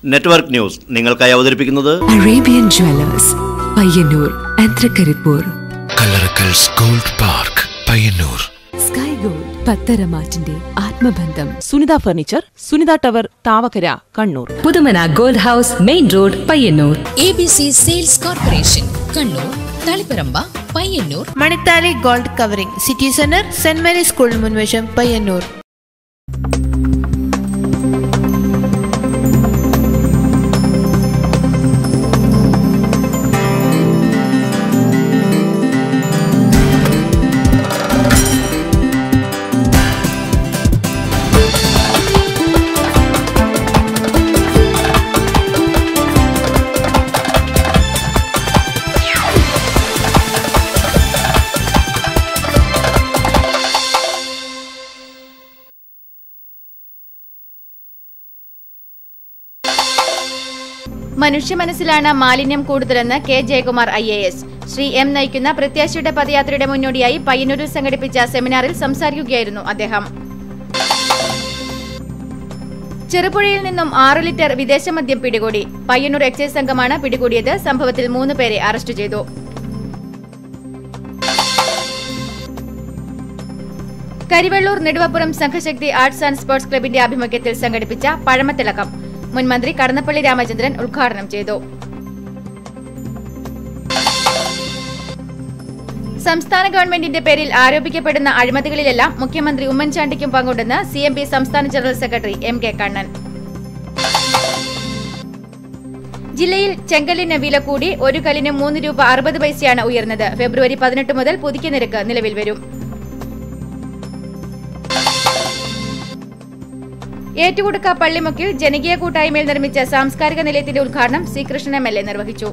Network news നിങ്ങൾക്കായി അവതരിപ്പിക്കുന്നത് Arabian jewellers Payyanur ആൻഡ്രകരിപ്പൂർ, കല്ലറക്കൽസ് gold park Payyanur, sky gold പത്തരമാറ്റിന്റെ ആത്മബന്ധം, Sunitha furniture, Sunitha tower, Thavakkara, Kannur, Puthumana gold house, main road, Payyanur, ABC sales corporation, Kannur, Taliparamba, Payyanur, Manithali gold covering, city centre, saint Mary's സ്കൂളിന് മുൻവശം, പയ്യന്നൂർ. മനുഷ്യ മനസ്സിലാണ് മാലിന്യം കൂടുതലെന്ന് K Jayakumar IAS. Shri M നയിക്കുന്ന പ്രത്യാശയുടെ പദയാത്രയുടെ മുന്നോടിയായി പയ്യന്നൂരിൽ സംഘടിപ്പിച്ച സെമിനാറിൽ സംസാരിക്കുകയായിരുന്നു അദ്ദേഹം. ചെറുപുഴയിൽ നിന്നും 6 ലിറ്റർ വിദേശ മദ്യം പിടികൂടി. പയ്യന്നൂർ എക്സൈസ് സംഘമാണ് പിടികൂടിയത്. സംഭവത്തിൽ 3 പേരെ അറസ്റ്റ് ചെയ്തു. Karivellur Neduvapuram Sanghashakti arts and sports ക്ലബിന്റെ ആഭിമുഖ്യത്തിൽ സംഘടിപ്പിച്ച പഴമത്തിളക്കം മുൻമന്ത്രി കടന്നപ്പള്ളി രാമചന്ദ്രൻ ഉദ്ഘാടനം ചെയ്തു. സംസ്ഥാന ഗവൺമെന്റിന്റെ പേരിൽ ആരോപിക്കപ്പെടുന്ന അഴിമതികളിലെല്ലാം മുഖ്യമന്ത്രി ഉമ്മൻചാണ്ടിക്കും പങ്കുണ്ടെന്ന് CMP സംസ്ഥാന ജനറൽ സെക്രട്ടറി MK കണ്ണൻ. ജില്ലയിൽ ചെങ്കല്ലിന് വില കൂടി. 1 കല്ലിന് 3 രൂപ 60 പൈസയാണ് ഉയർന്നത്. ഫെബ്രുവരി 18 മുതൽ പുതുക്കിയ നിരക്ക് നിലവിൽ വരും. ഏറ്റുകുടുക്ക പള്ളിമുക്കിൽ ജനകീയ കൂട്ടായ്മയിൽ നിർമ്മിച്ച സാംസ്കാരിക നിലയത്തിന്റെ ഉദ്ഘാടനം C. കൃഷ്ണൻ MLA നിർവഹിച്ചു.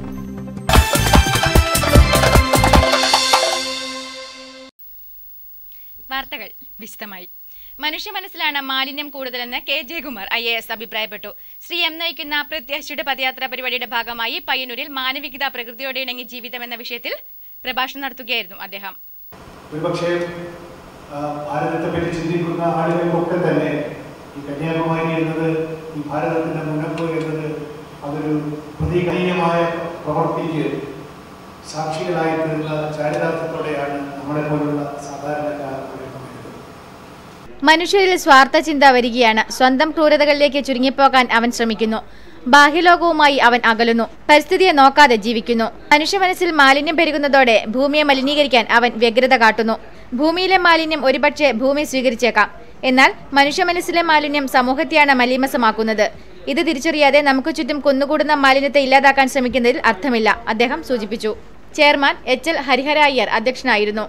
വാർത്തകൾ വിശദമായി. മനുഷ്യ മനസ്സിലാണ് മാലിന്യം കൂടുതലെന്ന് കെ ജയകുമാർ IAS അഭിപ്രായപ്പെട്ടു. ശ്രീ M നയിക്കുന്ന പ്രത്യാശയുടെ പദയാത്ര പരിപാടിയുടെ ഭാഗമായി പയ്യന്നൂരിൽ മാനവികത പ്രകൃതിയോടെ ഇണങ്ങി ജീവിതം എന്ന വിഷയത്തിൽ പ്രഭാഷണം നടത്തുകയായിരുന്നു അദ്ദേഹം. ഭാരതത്തെപ്പറ്റി ചിന്തിക്കുന്ന ആളുകൾക്കൊക്കെ തന്നെ ഈ കന്യാകുമാരി എന്നത്, ഈ ഭാരതത്തിൻ്റെ മുന്നോട്ട് എന്നത് അതൊരു പ്രതീകീയമായ പ്രവൃത്തിക്ക് സാക്ഷികളായിട്ടുള്ള ചാരിതാർത്ഥ്യത്തോടെയാണ് നമ്മളെപ്പോലുള്ള സാധാരണക്കാർ. മനുഷ്യരിൽ സ്വാർത്ഥ ചിന്ത വരികയാണ്. സ്വന്തം ക്രൂരതകളിലേക്ക് ചുരുങ്ങിപ്പോകാൻ അവൻ ശ്രമിക്കുന്നു. ബാഹ്യലോകവുമായി അവൻ അകലുന്നു. പരിസ്ഥിതിയെ നോക്കാതെ ജീവിക്കുന്നു. മനുഷ്യ മനസ്സിൽ മാലിന്യം പെരുകുന്നതോടെ ഭൂമിയെ മലിനീകരിക്കാൻ അവൻ വ്യഗ്രത കാട്ടുന്നു. ഭൂമിയിലെ മാലിന്യം ഒരുപക്ഷെ ഭൂമി സ്വീകരിച്ചേക്കാം. എന്നാൽ മനുഷ്യ മനസ്സിലെ മാലിന്യം സമൂഹത്തെയാണ് മലീമസമാക്കുന്നത്. ഇത് തിരിച്ചറിയാതെ നമുക്ക് ചുറ്റും കുന്നുകൂടുന്ന മാലിന്യത്തെ ഇല്ലാതാക്കാൻ ശ്രമിക്കുന്നതിൽ അർത്ഥമില്ല, അദ്ദേഹം സൂചിപ്പിച്ചു. ചെയർമാൻ HL ഹരിഹര അയ്യർ അധ്യക്ഷനായിരുന്നു.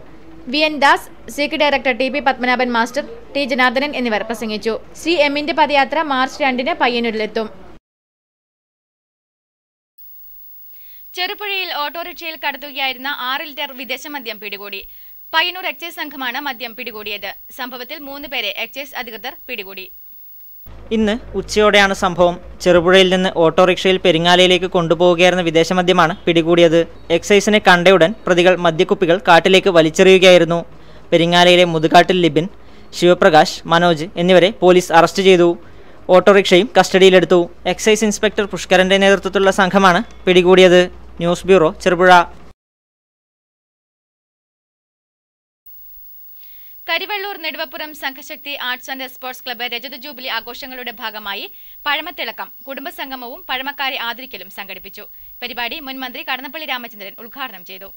VN Das, CK director TP Padmanabhan master, T Janardhanan എന്നിവർ പ്രസംഗിച്ചു. ശ്രീ M-ന്റെ പദയാത്ര മാർച്ച് 2-ന് പയ്യന്നൂരിലെത്തും. ചെറുപുഴയിൽ ഓട്ടോറിക്ഷയിൽ കടത്തുകയായിരുന്ന 6 ലിറ്റർ വിദേശ മദ്യം പിടികൂടി. പയ്യന്നൂർ എക്സൈസ് സംഘമാണ് മദ്യം പിടികൂടിയത്. സംഭവത്തിൽ 3 പേരെ എക്സൈസ് അധികൃതർ പിടികൂടി. ഇന്ന് ഉച്ചയോടെയാണ് സംഭവം. ചെറുപുഴയിൽ നിന്ന് ഓട്ടോറിക്ഷയിൽ പെരിങ്ങാലയിലേക്ക് കൊണ്ടുപോവുകയായിരുന്ന വിദേശമദ്യമാണ് പിടികൂടിയത്. എക്സൈസിനെ കണ്ടയുടൻ പ്രതികൾ മദ്യക്കുപ്പികൾ കാട്ടിലേക്ക് വലിച്ചെറിയുകയായിരുന്നു. പെരിങ്ങാലയിലെ മുതുകാട്ടിൽ ലിബിൻ, ശിവപ്രകാശ്, മനോജ് എന്നിവരെ പോലീസ് അറസ്റ്റ് ചെയ്തു. ഓട്ടോറിക്ഷയും കസ്റ്റഡിയിലെടുത്തു. എക്സൈസ് ഇൻസ്പെക്ടർ പുഷ്കരന്റെ നേതൃത്വത്തിലുള്ള സംഘമാണ് പിടികൂടിയത്. News bureau, Cherupuzha. Karivellur Neduvapuram Sanghashakti arts and sports club രജത ജൂബിലി ആഘോഷങ്ങളുടെ ഭാഗമായി പഴമത്തിളക്കം കുടുംബസംഗമവും പഴമക്കാരെ ആദരിക്കലും സംഘടിപ്പിച്ചു. പരിപാടി മുൻമന്ത്രി കടന്നപ്പള്ളി രാമചന്ദ്രൻ ഉദ്ഘാടനം ചെയ്തു.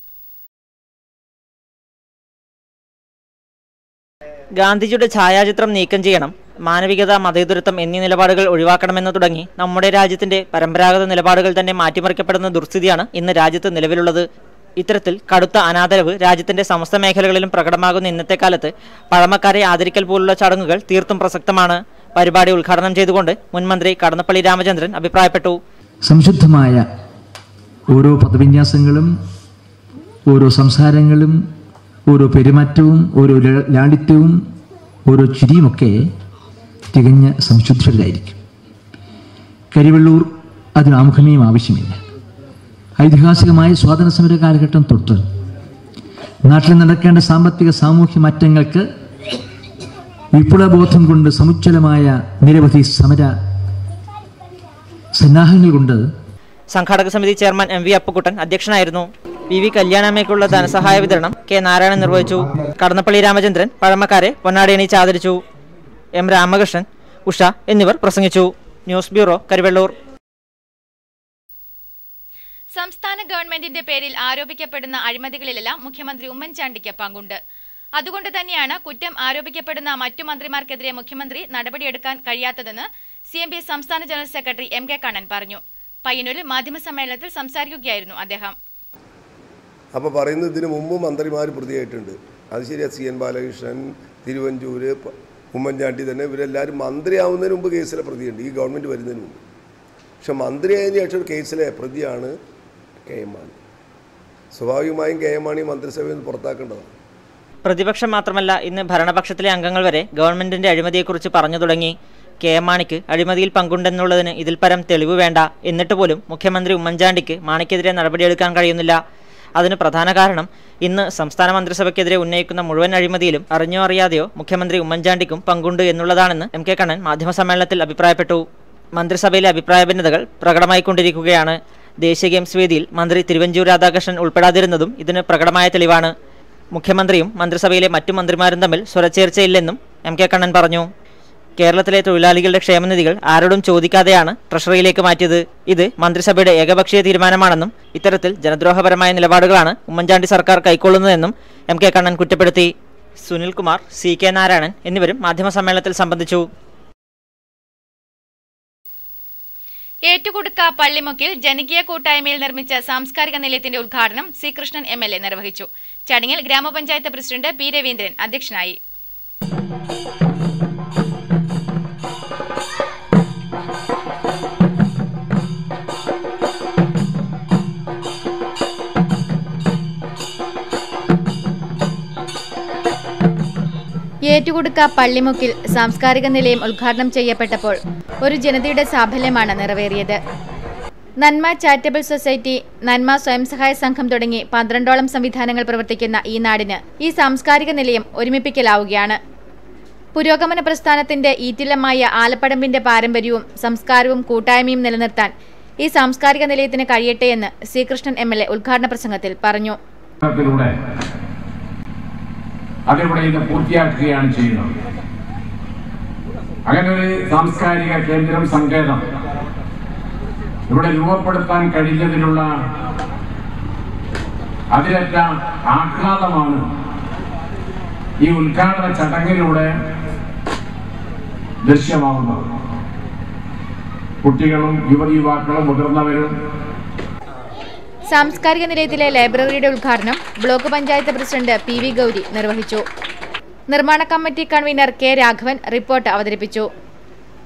ഗാന്ധിജിയുടെ ഛായാചിത്രം നീക്കം ചെയ്യണം, മാനവികത, മതേതരത്വം എന്നീ നിലപാടുകൾ ഒഴിവാക്കണമെന്ന് തുടങ്ങി നമ്മുടെ രാജ്യത്തിന്റെ പരമ്പരാഗത നിലപാടുകൾ തന്നെ മാറ്റിമറിക്കപ്പെടുന്ന ദുർസ്ഥിതിയാണ് ഇന്ന് രാജ്യത്ത് നിലവിലുള്ളത്. ഇത്തരത്തിൽ കടുത്ത അനാദരവ് രാജ്യത്തിന്റെ സമസ്ത മേഖലകളിലും പ്രകടമാകുന്ന ഇന്നത്തെ കാലത്ത് പഴമക്കാരെ ആദരിക്കൽ പോലുള്ള ചടങ്ങുകൾ തീർത്തും പ്രസക്തമാണ്. പരിപാടി ഉദ്ഘാടനം ചെയ്തുകൊണ്ട് മുൻമന്ത്രി കടന്നപ്പള്ളി രാമചന്ദ്രൻ അഭിപ്രായപ്പെട്ടു. സംശുദ്ധമായ ഓരോ പദവിന്യാസങ്ങളും, ഓരോ സംസാരങ്ങളും, ഓരോ പെരുമാറ്റവും, ഓരോ ലാളിത്യവും, ഓരോ ചിരിയുമൊക്കെ തികഞ്ഞ സംശുദ്ധരായിരിക്കും. കരിവെള്ളൂർ അതിന് ആമുഖമേയും ആവശ്യമില്ല. ഐതിഹാസികമായ സ്വാതന്ത്ര്യ സമര കാലഘട്ടം തൊട്ട് നാട്ടിൽ നടക്കേണ്ട സാമ്പത്തിക സാമൂഹ്യ മാറ്റങ്ങൾക്ക് വിപ്ലവബോധം കൊണ്ട് സമുജ്വലമായ നിരവധി സന്നാഹങ്ങൾ കൊണ്ട് സംഘാടക സമിതി ചെയർമാൻ എം വി അപ്പുക്കുട്ടൻ അധ്യക്ഷനായിരുന്നു. വി വി കല്യാണമ്മയ്ക്കുള്ള ധനസഹായ വിതരണം കെ നാരായണൻ നിർവഹിച്ചു. കടന്നപ്പള്ളി രാമചന്ദ്രൻ പഴമക്കാരെ പൊന്നാടിയണിയിച്ച് ആദരിച്ചു. എം രാമകൃഷ്ണൻ, ഉഷ എന്നിവർ പ്രസംഗിച്ചു. News bureau, Karivellur. സംസ്ഥാന ഗവൺമെന്റിന്റെ പേരിൽ ആരോപിക്കപ്പെടുന്ന അഴിമതികളിലെല്ലാം മുഖ്യമന്ത്രി ഉമ്മൻചാണ്ടിക്ക് പങ്കുണ്ട്. അതുകൊണ്ട് തന്നെയാണ് കുറ്റം ആരോപിക്കപ്പെടുന്ന മറ്റു മന്ത്രിമാർക്കെതിരെ മുഖ്യമന്ത്രി നടപടിയെടുക്കാൻ കഴിയാത്തതെന്ന് CMP സംസ്ഥാന ജനറൽ സെക്രട്ടറി MK കണ്ണൻ പറഞ്ഞു. പയ്യന്നൂരിൽ മാധ്യമസമ്മേളനത്തിൽ സംസാരിക്കുകയായിരുന്നു അദ്ദേഹം. അപ്പോൾ പറയുന്നത് ഇതിനു മുമ്പ് മന്ത്രിമാർ പ്രതിയായിട്ടുണ്ട്. അത് ശരിയാ. CN ബാലകൃഷ്ണൻ, തിരുവഞ്ചൂര്, ഉമ്മൻചാണ്ടി തന്നെ ഇവരെല്ലാവരും മന്ത്രിയാവുന്നതിന് മുമ്പ് കേസിലെ പ്രതിയുണ്ട്, ഈ ഗവൺമെൻറ് വരുന്നതിന് മുമ്പ്. പക്ഷെ മന്ത്രിയായതിനു ശേഷം കേസിലെ പ്രതിയാണ് KM മാണി. സ്വാഭാവികമായും KM മാണി മന്ത്രിസഭയിൽ നിന്ന് പുറത്താക്കേണ്ടതാണ്. പ്രതിപക്ഷം മാത്രമല്ല, ഇന്ന് ഭരണപക്ഷത്തിലെ അംഗങ്ങൾ വരെ ഗവൺമെന്റിന്റെ അഴിമതിയെക്കുറിച്ച് പറഞ്ഞു തുടങ്ങി. KM മാണിക്ക് അഴിമതിയിൽ പങ്കുണ്ടെന്നുള്ളതിന് ഇതിൽ പരം തെളിവ് വേണ്ട. എന്നിട്ട് പോലും മുഖ്യമന്ത്രി ഉമ്മൻചാണ്ടിക്ക് മാണിക്കെതിരെ നടപടിയെടുക്കാൻ കഴിയുന്നില്ല. അതിന് പ്രധാന കാരണം ഇന്ന് സംസ്ഥാന മന്ത്രിസഭയ്ക്കെതിരെ ഉന്നയിക്കുന്ന മുഴുവൻ അഴിമതിയിലും അറിഞ്ഞോ അറിയാതെയോ മുഖ്യമന്ത്രി ഉമ്മൻചാണ്ടിക്കും പങ്കുണ്ട് എന്നുള്ളതാണെന്ന് MK കണ്ണൻ മാധ്യമസമ്മേളനത്തിൽ അഭിപ്രായപ്പെട്ടു. മന്ത്രിസഭയിലെ അഭിപ്രായ ഭിന്നതകൾ പ്രകടമായിക്കൊണ്ടിരിക്കുകയാണ്. ദേശീയ ഗെയിംസ് വേദിയിൽ മന്ത്രി തിരുവഞ്ചൂർ രാധാകൃഷ്ണൻ ഉൾപ്പെടാതിരുന്നതും ഇതിന് പ്രകടമായ തെളിവാണ്. മുഖ്യമന്ത്രിയും മന്ത്രിസഭയിലെ മറ്റു മന്ത്രിമാരും തമ്മിൽ സ്വരച്ചേർച്ചയില്ലെന്നും MK കണ്ണൻ പറഞ്ഞു. കേരളത്തിലെ തൊഴിലാളികളുടെ ക്ഷേമനിധികൾ ആരോടും ചോദിക്കാതെയാണ് ട്രഷറിയിലേക്ക് മാറ്റിയത്. ഇത് മന്ത്രിസഭയുടെ ഏകപക്ഷീയ തീരുമാനമാണെന്നും ഇത്തരത്തിൽ ജനദ്രോഹപരമായ നിലപാടുകളാണ് ഉമ്മൻചാണ്ടി സർക്കാർ കൈക്കൊള്ളുന്നതെന്നും MK കണ്ണൻ കുറ്റപ്പെടുത്തി. സുനിൽകുമാർ, CK നാരായണൻ എന്നിവരും മാധ്യമസമ്മേളനത്തിൽ സംബന്ധിച്ചു. ഏറ്റുകുടുക്ക പള്ളിമുക്കിൽ ജനകീയ കൂട്ടായ്മയിൽ നിർമ്മിച്ച സാംസ്കാരിക നിലയത്തിന്റെ ഉദ്ഘാടനം C. കൃഷ്ണൻ MLA നിർവഹിച്ചു. ചടങ്ങിൽ ഗ്രാമപഞ്ചായത്ത് പ്രസിഡന്റ് P. രവീന്ദ്രൻ അധ്യക്ഷനായി. ഏറ്റുകുടുക്ക പള്ളിമുക്കിൽ സാംസ്കാരിക നിലയം ഉദ്ഘാടനം ചെയ്യപ്പെട്ടപ്പോൾ ഒരു ജനതയുടെ സാഫല്യമാണ് നിറവേറിയത്. നന്മ ചാരിറ്റബിൾ സൊസൈറ്റി, നന്മ സ്വയം സഹായ സംഘം തുടങ്ങി 12ഓളം സംവിധാനങ്ങൾ പ്രവർത്തിക്കുന്ന ഈ നാടിന് ഈ സാംസ്കാരിക നിലയം ഒരുമിപ്പിക്കലാവുകയാണ്. പുരോഗമന പ്രസ്ഥാനത്തിന്റെ ഈറ്റില്ലമായ ആലപ്പടമ്പിന്റെ പാരമ്പര്യവും സംസ്കാരവും കൂട്ടായ്മയും നിലനിർത്താൻ ഈ സാംസ്കാരിക നിലയത്തിന് കഴിയട്ടെയെന്ന് C. കൃഷ്ണൻ MLA ഉദ്ഘാടന പ്രസംഗത്തിൽ പറഞ്ഞു. അതിവിടെ ഇത് പൂർത്തിയാക്കുകയാണ് ചെയ്യുന്നത്. അങ്ങനെ ഒരു സാംസ്കാരിക കേന്ദ്രം, സങ്കേതം ഇവിടെ രൂപപ്പെടുത്താൻ കഴിഞ്ഞതിനുള്ള അതിരറ്റ ആഹ്ലാദമാണ് ഈ ഉദ്ഘാടന ചടങ്ങിലൂടെ ദൃശ്യമാകുന്നത്. കുട്ടികളും യുവതിയുവാക്കളും മുതിർന്നവരും. സാംസ്കാരിക നിലയത്തിലെ ലൈബ്രറിയുടെ ഉദ്ഘാടനം block panchayat president PV Gauri നിർവഹിച്ചു. നിർമ്മാണ committee convener K. Raghavan report അവതരിപ്പിച്ചു.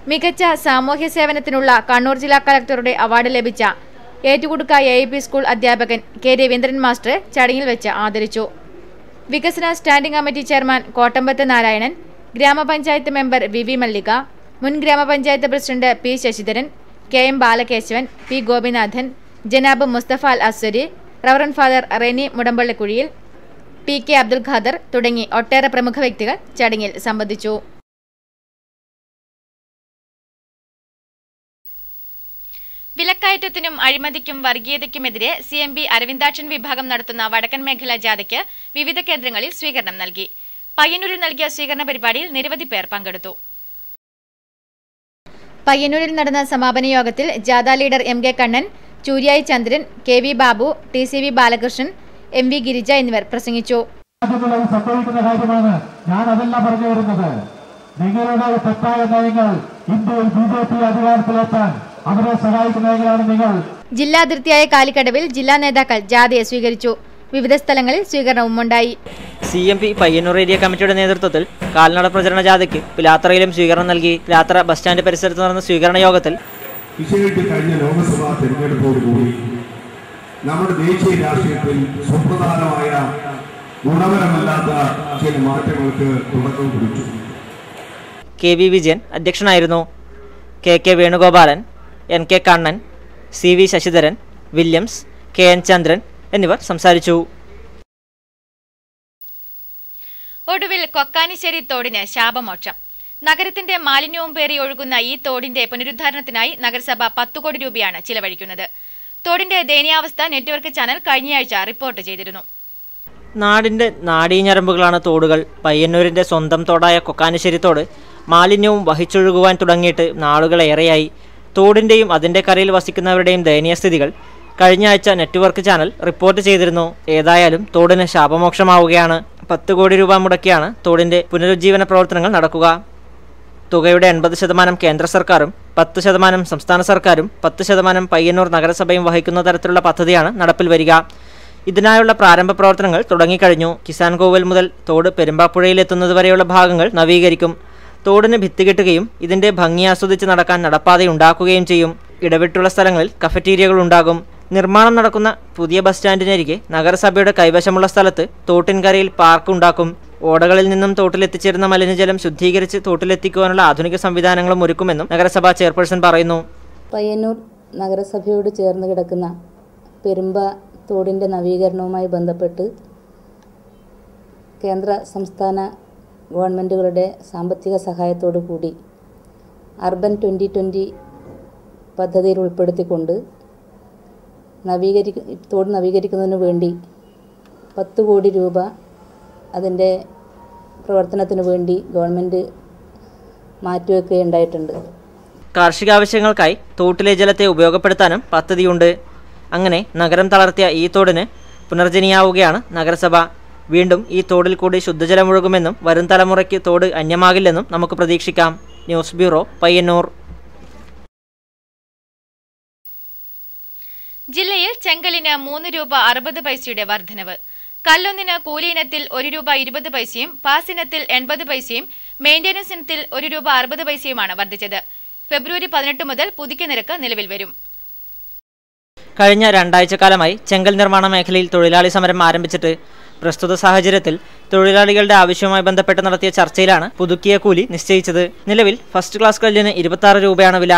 മികച്ച സാമൂഹ്യ സേവനത്തിനുള്ള കണ്ണൂർ ജില്ലാ കളക്ടറുടെ അവാർഡ് ലഭിച്ച ഏറ്റുകുടുക്ക AIP സ്കൂൾ അധ്യാപകൻ K. രവീന്ദ്രൻ മാസ്റ്റർ ചടങ്ങിൽ വെച്ച് ആദരിച്ചു. വികസന standing committee chairman Kottambath Narayanan, ഗ്രാമപഞ്ചായത്ത് മെമ്പർ VV മല്ലിക, മുൻ ഗ്രാമപഞ്ചായത്ത് president P. Sasidharan, KM Balakeshavan, P. Gopinathan, Janab Mustafa Al Aswari, reverend father Reni Mudampallikuzhiyil, PK Abdul Khader തുടങ്ങി ഒട്ടേറെ പ്രമുഖ വ്യക്തികൾ ചടങ്ങിൽ സംബന്ധിച്ചു. വിലക്കയറ്റത്തിനും അഴിമതിക്കും വർഗീയതയ്ക്കുമെതിരെ CMB അരവിന്ദാക്ഷൻ വിഭാഗം നടത്തുന്ന വടക്കൻ മേഖലാ ജാഥയ്ക്ക് വിവിധ കേന്ദ്രങ്ങളിൽ സ്വീകരണം നൽകി. പയ്യന്നൂരിൽ നൽകിയ സ്വീകരണ പരിപാടിയിൽ നിരവധി പേർ പങ്കെടുത്തു. പയ്യന്നൂരിൽ നടന്ന സമാപന യോഗത്തിൽ ജാഥ ലീഡർ MK കണ്ണൻ, ചൂര്യായി ചന്ദ്രൻ, KV Babu, TCV Balakrishnan, MV Girija എന്നിവർ പ്രസംഗിച്ചു. സംഭവിക്കുന്ന കാര്യമാണ് ഞാൻ അതെല്ലാം പറഞ്ഞു വരുന്നത്. നിങ്ങളുടെ തെറ്റായ നയങ്ങൾ ഇന്ത്യയിൽ BJP അധികാരത്തിലെത്താൻ അവരെ സഹായിക്കുന്നവരാണ് നിങ്ങൾ. ജില്ലാ അതിർത്തിയായ കാലിക്കടവിൽ ജില്ലാ നേതാക്കൾ ജാഥയെ സ്വീകരിച്ചു. വിവിധ സ്ഥലങ്ങളിൽ സ്വീകരണവും ഉണ്ടായി. CMP പയ്യന്നൂർ ഏരിയ കമ്മിറ്റിയുടെ നേതൃത്വത്തിൽ കാൽനട പ്രചരണ ജാഥയ്ക്ക് പിലാത്രയിലും സ്വീകരണം നൽകി. പിലാത്ര ബസ് സ്റ്റാൻഡ് പരിസരത്ത് നടന്ന സ്വീകരണ യോഗത്തിൽ വിഷയത്തിൽ കഴിഞ്ഞ ലോക്സഭാ തെരഞ്ഞെടുപ്പോടുകൂടി നമ്മുടെ ദേശീയ രാഷ്ട്രീയത്തിൽ സുപ്രധാനമായ ഗുണപരമല്ലാത്ത ചില മാറ്റങ്ങൾക്ക് തുടക്കം കുറിച്ചു. KV വിജയൻ അധ്യക്ഷനായിരുന്നു. KK Venugopalan, NK Kannan, CV Sasidharan, Williams, KN ചന്ദ്രൻ എന്നിവർ സംസാരിച്ചു. ഒടുവിൽ കൊക്കാനിശ്ശേരി തോടിന് ശാപമോക്ഷം. നഗരത്തിന്റെ മാലിന്യവും പേറി ഒഴുകുന്ന ഈ തോടിന്റെ പുനരുദ്ധാരണത്തിനായി നഗരസഭ 10 കോടി രൂപയാണ് ചിലവഴിക്കുന്നത്. തോടിന്റെ ദയനീയാവസ്ഥ നെറ്റ്വർക്ക് ചാനൽ കഴിഞ്ഞയാഴ്ച റിപ്പോർട്ട് ചെയ്തിരുന്നു. നാടിന്റെ നാഡീഞരമ്പുകളാണ് തോടുകൾ. പയ്യന്നൂരിന്റെ സ്വന്തം തോടായ കൊക്കാനശ്ശേരി തോട് മാലിന്യവും വഹിച്ചൊഴുകുവാൻ തുടങ്ങിയിട്ട് നാളുകളേറെയായി. തോടിന്റെയും അതിന്റെ കരയിൽ വസിക്കുന്നവരുടെയും ദയനീയ സ്ഥിതികൾ കഴിഞ്ഞ ആഴ്ച നെറ്റ്വർക്ക് ചാനൽ റിപ്പോർട്ട് ചെയ്തിരുന്നു. ഏതായാലും തോടിന് ശാപമോക്ഷമാവുകയാണ്. 10 കോടി രൂപ മുടക്കിയാണ് തോടിന്റെ പുനരുജ്ജീവന പ്രവർത്തനങ്ങൾ നടക്കുക. തുകയുടെ 80% കേന്ദ്ര സർക്കാരും 10% സംസ്ഥാന സർക്കാരും 10% പയ്യന്നൂർ നഗരസഭയും വഹിക്കുന്ന തരത്തിലുള്ള പദ്ധതിയാണ് നടപ്പിൽ വരിക. ഇതിനായുള്ള പ്രാരംഭ പ്രവർത്തനങ്ങൾ തുടങ്ങിക്കഴിഞ്ഞു. കിസാൻ കോവൽ മുതൽ തോട് പെരുമ്പാപ്പുഴയിലെത്തുന്നതുവരെയുള്ള ഭാഗങ്ങൾ നവീകരിക്കും. തോടിന് ഭിത്തി കെട്ടുകയും ഇതിന്റെ ഭംഗി ആസ്വദിച്ച് നടക്കാൻ നടപ്പാത ഉണ്ടാക്കുകയും ചെയ്യും. ഇടവിട്ടുള്ള സ്ഥലങ്ങളിൽ കഫറ്റീരിയകൾ ഉണ്ടാകും. നിർമ്മാണം നടക്കുന്ന പുതിയ ബസ് സ്റ്റാൻഡിനരികെ നഗരസഭയുടെ കൈവശമുള്ള സ്ഥലത്ത് തോട്ടിൻകരയിൽ പാർക്ക് ഉണ്ടാക്കും. ഓടകളിൽ നിന്നും തോട്ടിലെത്തിച്ചേരുന്ന മലിനജലം ശുദ്ധീകരിച്ച് തോട്ടിലെത്തിക്കുവാനുള്ള ആധുനിക സംവിധാനങ്ങളും ഒരുക്കുമെന്നും നഗരസഭാ ചെയർപേഴ്സൺ പറയുന്നു. പയ്യന്നൂർ നഗരസഭയോട് ചേർന്ന് കിടക്കുന്ന പെരുമ്പ തോടിൻ്റെ നവീകരണവുമായി ബന്ധപ്പെട്ട് കേന്ദ്ര സംസ്ഥാന ഗവൺമെൻറ്റുകളുടെ സാമ്പത്തിക സഹായത്തോടു കൂടി അർബൻ 2020 പദ്ധതിയിൽ ഉൾപ്പെടുത്തിക്കൊണ്ട് തോട് നവീകരിക്കുന്നതിനു വേണ്ടി 10 കോടി രൂപ അതിൻ്റെ പ്രവർത്തനത്തിനു വേണ്ടി ഗവൺമെൻറ് മാറ്റിവെക്കുകയുണ്ടായിട്ടുണ്ട്. കാർഷികാവശ്യങ്ങൾക്കായി തോട്ടിലെ ജലത്തെ ഉപയോഗപ്പെടുത്താനും പദ്ധതിയുണ്ട്. അങ്ങനെ നഗരം തളർത്തിയ ഈ തോടിന് പുനർജനിയാവുകയാണ് നഗരസഭ. വീണ്ടും ഈ തോടിൽ കൂടി ശുദ്ധജലം ഒഴുകുമെന്നും വരും തലമുറയ്ക്ക് തോട് അന്യമാകില്ലെന്നും നമുക്ക് പ്രതീക്ഷിക്കാം. News bureau, Payyanur. ജില്ലയിൽ ചെങ്കലിന് 3 രൂപ 60 പൈസയുടെ വർധനവ്. കല്ലൊന്നിന് കൂലി ഇനത്തിൽ 1 രൂപ 20 പൈസയും പാസ് ഇനത്തിൽ 80 പൈസയും മെയിൻ്റനൻസ് ഇനത്തിൽ 1 രൂപ 60 പൈസയുമാണ് വർദ്ധിച്ചത്. ഫെബ്രുവരി 18 മുതൽ പുതുക്കിയ നിരക്ക് നിലവിൽ വരും. കഴിഞ്ഞ 2 ആഴ്ചക്കാലമായി ചെങ്കൽ നിർമ്മാണ മേഖലയിൽ തൊഴിലാളി സമരം ആരംഭിച്ചിട്ട് പ്രസ്തുത സാഹചര്യത്തിൽ തൊഴിലാളികളുടെ ആവശ്യവുമായി ബന്ധപ്പെട്ട് നടത്തിയ ചർച്ചയിലാണ് പുതുക്കിയ കൂലി നിശ്ചയിച്ചത്. നിലവിൽ ഫസ്റ്റ് ക്ലാസ് കല്ലിന് 26 രൂപയാണ് വില.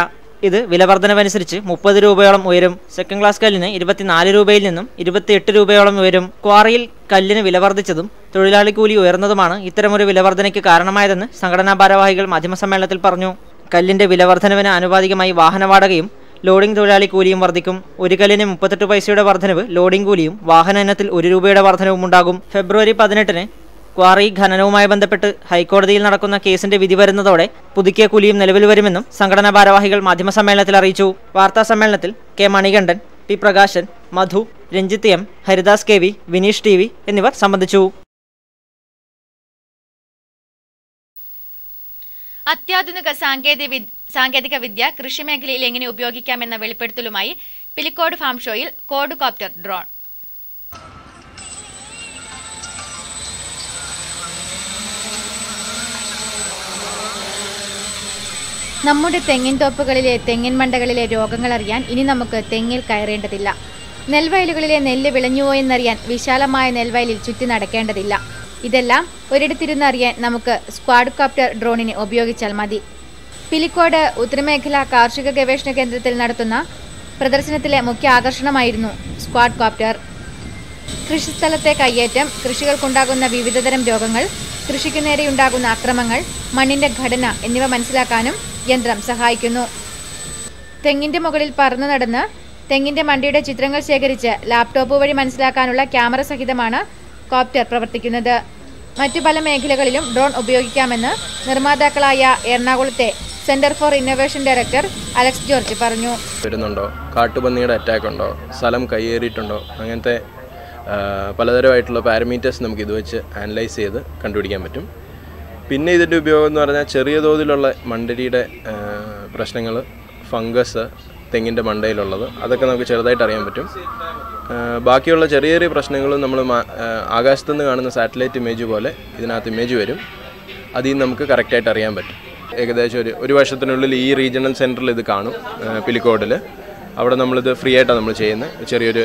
ഇത് വില വർധനവനുസരിച്ച് 30 രൂപയോളം ഉയരും. സെക്കൻഡ് ക്ലാസ് കല്ലിന് 24 രൂപയിൽ നിന്നും 28 രൂപയോളം ഉയരും. ക്വാറിയിൽ കല്ലിന് വില വർദ്ധിച്ചതും തൊഴിലാളി കൂലി ഉയർന്നതുമാണ് ഇത്തരമൊരു വില വർധനയ്ക്ക് കാരണമായതെന്ന് സംഘടനാ ഭാരവാഹികൾ മാധ്യമസമ്മേളനത്തിൽ പറഞ്ഞു. കല്ലിന്റെ വില വർധനവിന് ആനുപാതികമായി വാഹന വാടകയും ലോഡിംഗ് തൊഴിലാളി കൂലിയും വർദ്ധിക്കും. ഒരു കല്ലിന് 38 പൈസയുടെ വർധനവ് ലോഡിംഗ് കൂലിയും വാഹന ഇനത്തിൽ 1 രൂപയുടെ വർധനവും ഉണ്ടാകും. ഫെബ്രുവരി 18-ന് ക്വാറി ഖനനവുമായി ബന്ധപ്പെട്ട് ഹൈക്കോടതിയിൽ നടക്കുന്ന കേസിന്റെ വിധി വരുന്നതോടെ പുതുക്കിയ കൂലിയും നിലവിൽ വരുമെന്നും സംഘടനാ ഭാരവാഹികൾ മാധ്യമസമ്മേളനത്തിൽ അറിയിച്ചു. വാർത്താ സമ്മേളനത്തിൽ K Manikandan, P Prakashan, Madhu, Ranjith M, Haridas K V, Vineesh T V എന്നിവർ സംബന്ധിച്ചു. അത്യാധുനിക സാങ്കേതിക വിദ്യ കൃഷിമേഖലയിൽ എങ്ങനെ ഉപയോഗിക്കാമെന്ന വെളിപ്പെടുത്തലുമായി പിലിക്കോട് ഫാം ഷോയിൽ കോഡ്കോപ്റ്റർ ഡ്രോൺ. നമ്മുടെ തെങ്ങിൻ തോപ്പുകളിലെ തെങ്ങിൻ മണ്ടകളിലെ രോഗങ്ങൾ അറിയാൻ ഇനി നമുക്ക് തെങ്ങിൽ കയറേണ്ടതില്ല. നെൽവയലുകളിലെ നെല്ല് വിളഞ്ഞുപോയെന്നറിയാൻ വിശാലമായ നെൽവയലിൽ ചുറ്റി നടക്കേണ്ടതില്ല. ഇതെല്ലാം ഒരിടത്തിരുന്നറിയാൻ നമുക്ക് ക്വാഡ്കോപ്റ്റർ ഡ്രോണിനെ ഉപയോഗിച്ചാൽ മതി. പിലിക്കോട് ഉത്തരമേഖല കാർഷിക ഗവേഷണ കേന്ദ്രത്തിൽ നടത്തുന്ന പ്രദർശനത്തിലെ മുഖ്യ ആകർഷണമായിരുന്നു ക്വാഡ്കോപ്റ്റർ. കൃഷിസ്ഥലത്തെ കയ്യേറ്റം, കൃഷികൾക്കുണ്ടാകുന്ന വിവിധതരം രോഗങ്ങൾ, കൃഷിക്കു നേരെയുണ്ടാകുന്ന അക്രമങ്ങൾ, മണ്ണിന്റെ ഘടന എന്നിവ മനസ്സിലാക്കാനും യന്ത്രം സഹായിക്കുന്നു. തെങ്ങിന്റെ മുകളിൽ പറന്നു നടന്ന് തെങ്ങിന്റെ മണ്ടിയുടെ ചിത്രങ്ങൾ ശേഖരിച്ച് ലാപ്ടോപ്പ് വഴി മനസ്സിലാക്കാനുള്ള ക്യാമറ സഹിതമാണ് കോപ്റ്റർ പ്രവർത്തിക്കുന്നത്. മറ്റു പല മേഖലകളിലും ഡ്രോൺ ഉപയോഗിക്കാമെന്ന് നിർമ്മാതാക്കളായ എറണാകുളത്തെ centre for innovation director Alex George പറഞ്ഞു. വരുന്നുണ്ടോ, കാട്ടുപന്നിയുടെ അറ്റാക്ക് ഉണ്ടോ, സ്ഥലം കയ്യേറിയിട്ടുണ്ടോ, അങ്ങനത്തെ പലതരമായിട്ടുള്ള പാരമീറ്റേഴ്സ് നമുക്ക് ഇത് വെച്ച് അനലൈസ് ചെയ്ത് കണ്ടുപിടിക്കാൻ പറ്റും. പിന്നെ ഇതിൻ്റെ ഉപയോഗം എന്ന് പറഞ്ഞാൽ ചെറിയ തോതിലുള്ള മണ്ടരിയുടെ പ്രശ്നങ്ങൾ, ഫംഗസ്, തെങ്ങിൻ്റെ മണ്ടയിലുള്ളത്, അതൊക്കെ നമുക്ക് ചെറുതായിട്ട് അറിയാൻ പറ്റും. ബാക്കിയുള്ള ചെറിയ ചെറിയ പ്രശ്നങ്ങളും നമ്മൾ ആകാശത്തുനിന്ന് കാണുന്ന സാറ്റലൈറ്റ് ഇമേജ് പോലെ ഇതിനകത്ത് ഇമേജ് വരും. അതിൽ നിന്ന് നമുക്ക് കറക്റ്റായിട്ട് അറിയാൻ പറ്റും. ഏകദേശം ഒരു വർഷത്തിനുള്ളിൽ ഈ റീജിയണൽ സെൻറ്ററിൽ ഇത് കാണും. പിലിക്കോടിൽ അവിടെ നമ്മളിത് ഫ്രീ ആയിട്ടാണ് നമ്മൾ ചെയ്യുന്നത്, ചെറിയൊരു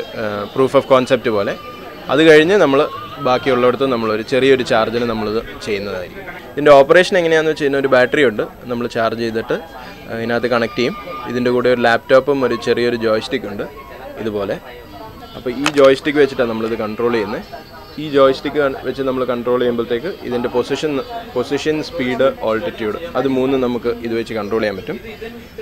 പ്രൂഫ് ഓഫ് കോൺസെപ്റ്റ് പോലെ. അത് കഴിഞ്ഞ് നമ്മൾ ബാക്കിയുള്ളിടത്ത് നമ്മളൊരു ചെറിയൊരു ചാർജിന് നമ്മളിത് ചെയ്യുന്നതായിരിക്കും. ഇതിൻ്റെ ഓപ്പറേഷൻ എങ്ങനെയാണെന്ന് വെച്ച് കഴിഞ്ഞാൽ ഒരു ബാറ്ററി ഉണ്ട്, നമ്മൾ ചാർജ് ചെയ്തിട്ട് ഇതിനകത്ത് കണക്ട് ചെയ്യും. ഇതിൻ്റെ കൂടെ ഒരു ലാപ്ടോപ്പും ഒരു ചെറിയൊരു ജോയ്സ്റ്റിക് ഉണ്ട് ഇതുപോലെ. അപ്പോൾ ഈ ജോയ്സ്റ്റിക്ക് വെച്ചിട്ടാണ് നമ്മളിത് കൺട്രോൾ ചെയ്യുന്നത്. ഈ ജോയ്സ്റ്റിക്ക് വെച്ച് നമ്മൾ കൺട്രോൾ ചെയ്യുമ്പോഴത്തേക്ക് ഇതിൻ്റെ പൊസിഷൻ സ്പീഡ് ഓൾട്ടിറ്റ്യൂഡ് അത് മൂന്നും നമുക്ക് ഇത് വെച്ച് കൺട്രോൾ ചെയ്യാൻ പറ്റും.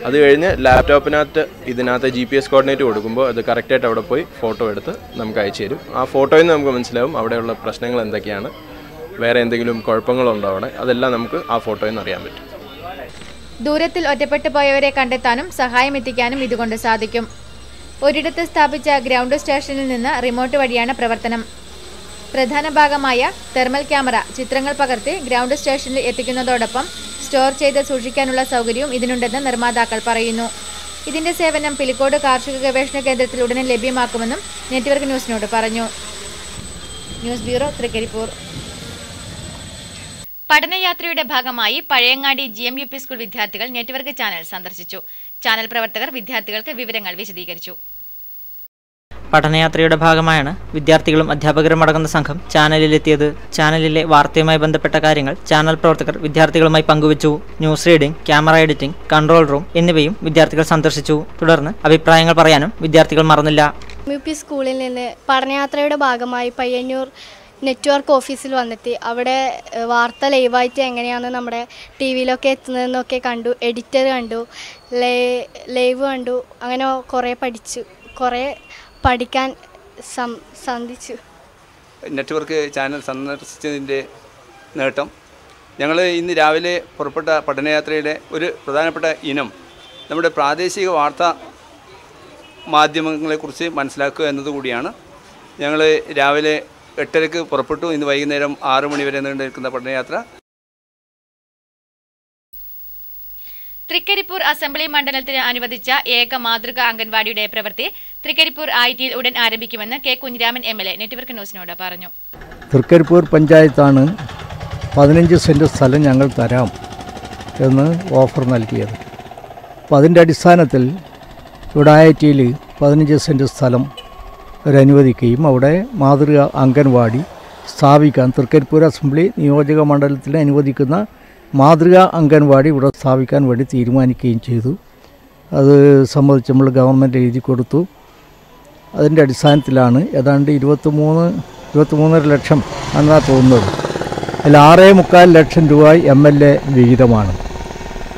അത് കഴിഞ്ഞ് ലാപ്ടോപ്പിനകത്ത് ഇതിനകത്ത് GPS കോർഡിനേറ്റ് കൊടുക്കുമ്പോൾ അത് കറക്റ്റായിട്ട് അവിടെ പോയി ഫോട്ടോ എടുത്ത് നമുക്ക് അയച്ചു തരും. ആ ഫോട്ടോയിൽ നിന്ന് നമുക്ക് മനസ്സിലാവും അവിടെയുള്ള പ്രശ്നങ്ങൾ എന്തൊക്കെയാണ്, വേറെ എന്തെങ്കിലും കുഴപ്പങ്ങളുണ്ടോ അവിടെ, അതെല്ലാം നമുക്ക് ആ ഫോട്ടോയിൽ നിന്ന് അറിയാൻ പറ്റും. ദൂരത്തിൽ ഒറ്റപ്പെട്ടു പോയവരെ കണ്ടെത്താനും സഹായം എത്തിക്കാനും ഇതുകൊണ്ട് സാധിക്കും. ഒരിടത്ത് സ്ഥാപിച്ച ഗ്രൗണ്ട് സ്റ്റേഷനിൽ നിന്ന് റിമോട്ട് വഴിയാണ് പ്രവർത്തനം. പ്രധാന ഭാഗമായ തെർമൽ ക്യാമറ ചിത്രങ്ങൾ പകർത്തി ഗ്രൗണ്ട് സ്റ്റേഷനിൽ എത്തിക്കുന്നതോടൊപ്പം സ്റ്റോർ ചെയ്ത് സൂക്ഷിക്കാനുള്ള സൗകര്യവും ഇതിനുണ്ടെന്ന് നിർമ്മാതാക്കൾ പറയുന്നു. ഇതിന്റെ സേവനം പിലിക്കോട് കാർഷിക ഗവേഷണ കേന്ദ്രത്തിൽ ഉടനെ ലഭ്യമാക്കുമെന്നും നെറ്റ്വർക്ക് ന്യൂസിനോട് പറഞ്ഞു. News bureau, Trikaripur. പഠനയാത്രയുടെ ഭാഗമായി പഴയങ്ങാടി GMUP സ്കൂൾ വിദ്യാർത്ഥികൾ നെറ്റ്വർക്ക് ചാനൽ സന്ദർശിച്ചു. ചാനൽ പ്രവർത്തകർ വിദ്യാർത്ഥികൾക്ക് വിവരങ്ങൾ വിശദീകരിച്ചു. പഠനയാത്രയുടെ ഭാഗമായാണ് വിദ്യാർത്ഥികളും അധ്യാപകരും അടങ്ങുന്ന സംഘം ചാനലിലെത്തിയത്. ചാനലിലെ വാർത്തയുമായി ബന്ധപ്പെട്ട കാര്യങ്ങൾ ചാനൽ പ്രവർത്തകർ വിദ്യാർത്ഥികളുമായി പങ്കുവച്ചു. News reading, camera editing, control room എന്നിവയും വിദ്യാർത്ഥികൾ സന്ദർശിച്ചു. തുടർന്ന് അഭിപ്രായങ്ങൾ പറയാനും വിദ്യാർത്ഥികൾ മറന്നില്ല. GMUP സ്കൂളിൽ നിന്ന് പഠനയാത്രയുടെ ഭാഗമായി പയ്യന്നൂർ നെറ്റ്വർക്ക് ഓഫീസിൽ വന്നെത്തി. അവിടെ വാർത്ത ലൈവായിട്ട് എങ്ങനെയാണ് നമ്മുടെ TV-ലൊക്കെ എത്തുന്നതെന്നൊക്കെ കണ്ടു. എഡിറ്റർ കണ്ടു, ലൈവ് കണ്ടു. അങ്ങനെ കുറേ പഠിച്ചു, കുറേ പഠിക്കാൻ സാധിച്ചു. നെറ്റ്വർക്ക് ചാനൽ സന്ദർശിച്ചതിൻ്റെ നേട്ടം, ഞങ്ങൾ ഇന്ന് രാവിലെ പുറപ്പെട്ട പഠനയാത്രയുടെ ഒരു പ്രധാനപ്പെട്ട ഇനം നമ്മുടെ പ്രാദേശിക വാർത്താ മാധ്യമങ്ങളെക്കുറിച്ച് മനസ്സിലാക്കുക എന്നതുകൂടിയാണ്. ഞങ്ങൾ രാവിലെ 8:30 പുറപ്പെട്ടു. ഇന്ന് വൈകുന്നേരം 6 മണി വരെ നീണ്ടു നിൽക്കുന്ന പഠനയാത്ര. തൃക്കരിപ്പൂർ അസംബ്ലി മണ്ഡലത്തിന് അനുവദിച്ച ഏക മാതൃക അംഗൻവാടിയുടെ പ്രവൃത്തി തൃക്കരിപ്പൂർ ITയിൽ ഉടൻ ആരംഭിക്കുമെന്ന് K. കുഞ്ഞിരാമൻ MLA നെറ്റ്വർക്ക് ന്യൂസിനോട് പറഞ്ഞു. തൃക്കരിപ്പൂർ പഞ്ചായത്താണ് 15 സെൻറ് സ്ഥലം ഞങ്ങൾ തരാം എന്ന് ഓഫർ നൽകിയത്. അപ്പോൾ അതിൻ്റെ അടിസ്ഥാനത്തിൽ ഇവിടെ ITയിൽ 15 സെൻറ് സ്ഥലം അനുവദിക്കുകയും അവിടെ മാതൃക അംഗൻവാടി സ്ഥാപിക്കാൻ തൃക്കരിപ്പൂർ അസംബ്ലി നിയോജക മണ്ഡലത്തിൽ അനുവദിക്കുന്ന മാതൃക അംഗൻവാടി ഇവിടെ സ്ഥാപിക്കാൻ വേണ്ടി തീരുമാനിക്കുകയും ചെയ്തു. അത് സംബന്ധിച്ച് നമ്മൾ ഗവൺമെൻറ് എഴുതി കൊടുത്തു. അതിൻ്റെ അടിസ്ഥാനത്തിലാണ് ഏതാണ്ട് 23.5 ലക്ഷം എന്നാണ് തോന്നുന്നത്. അതിൽ 6.25 ലക്ഷം രൂപ MLA വിഹിതമാണ്.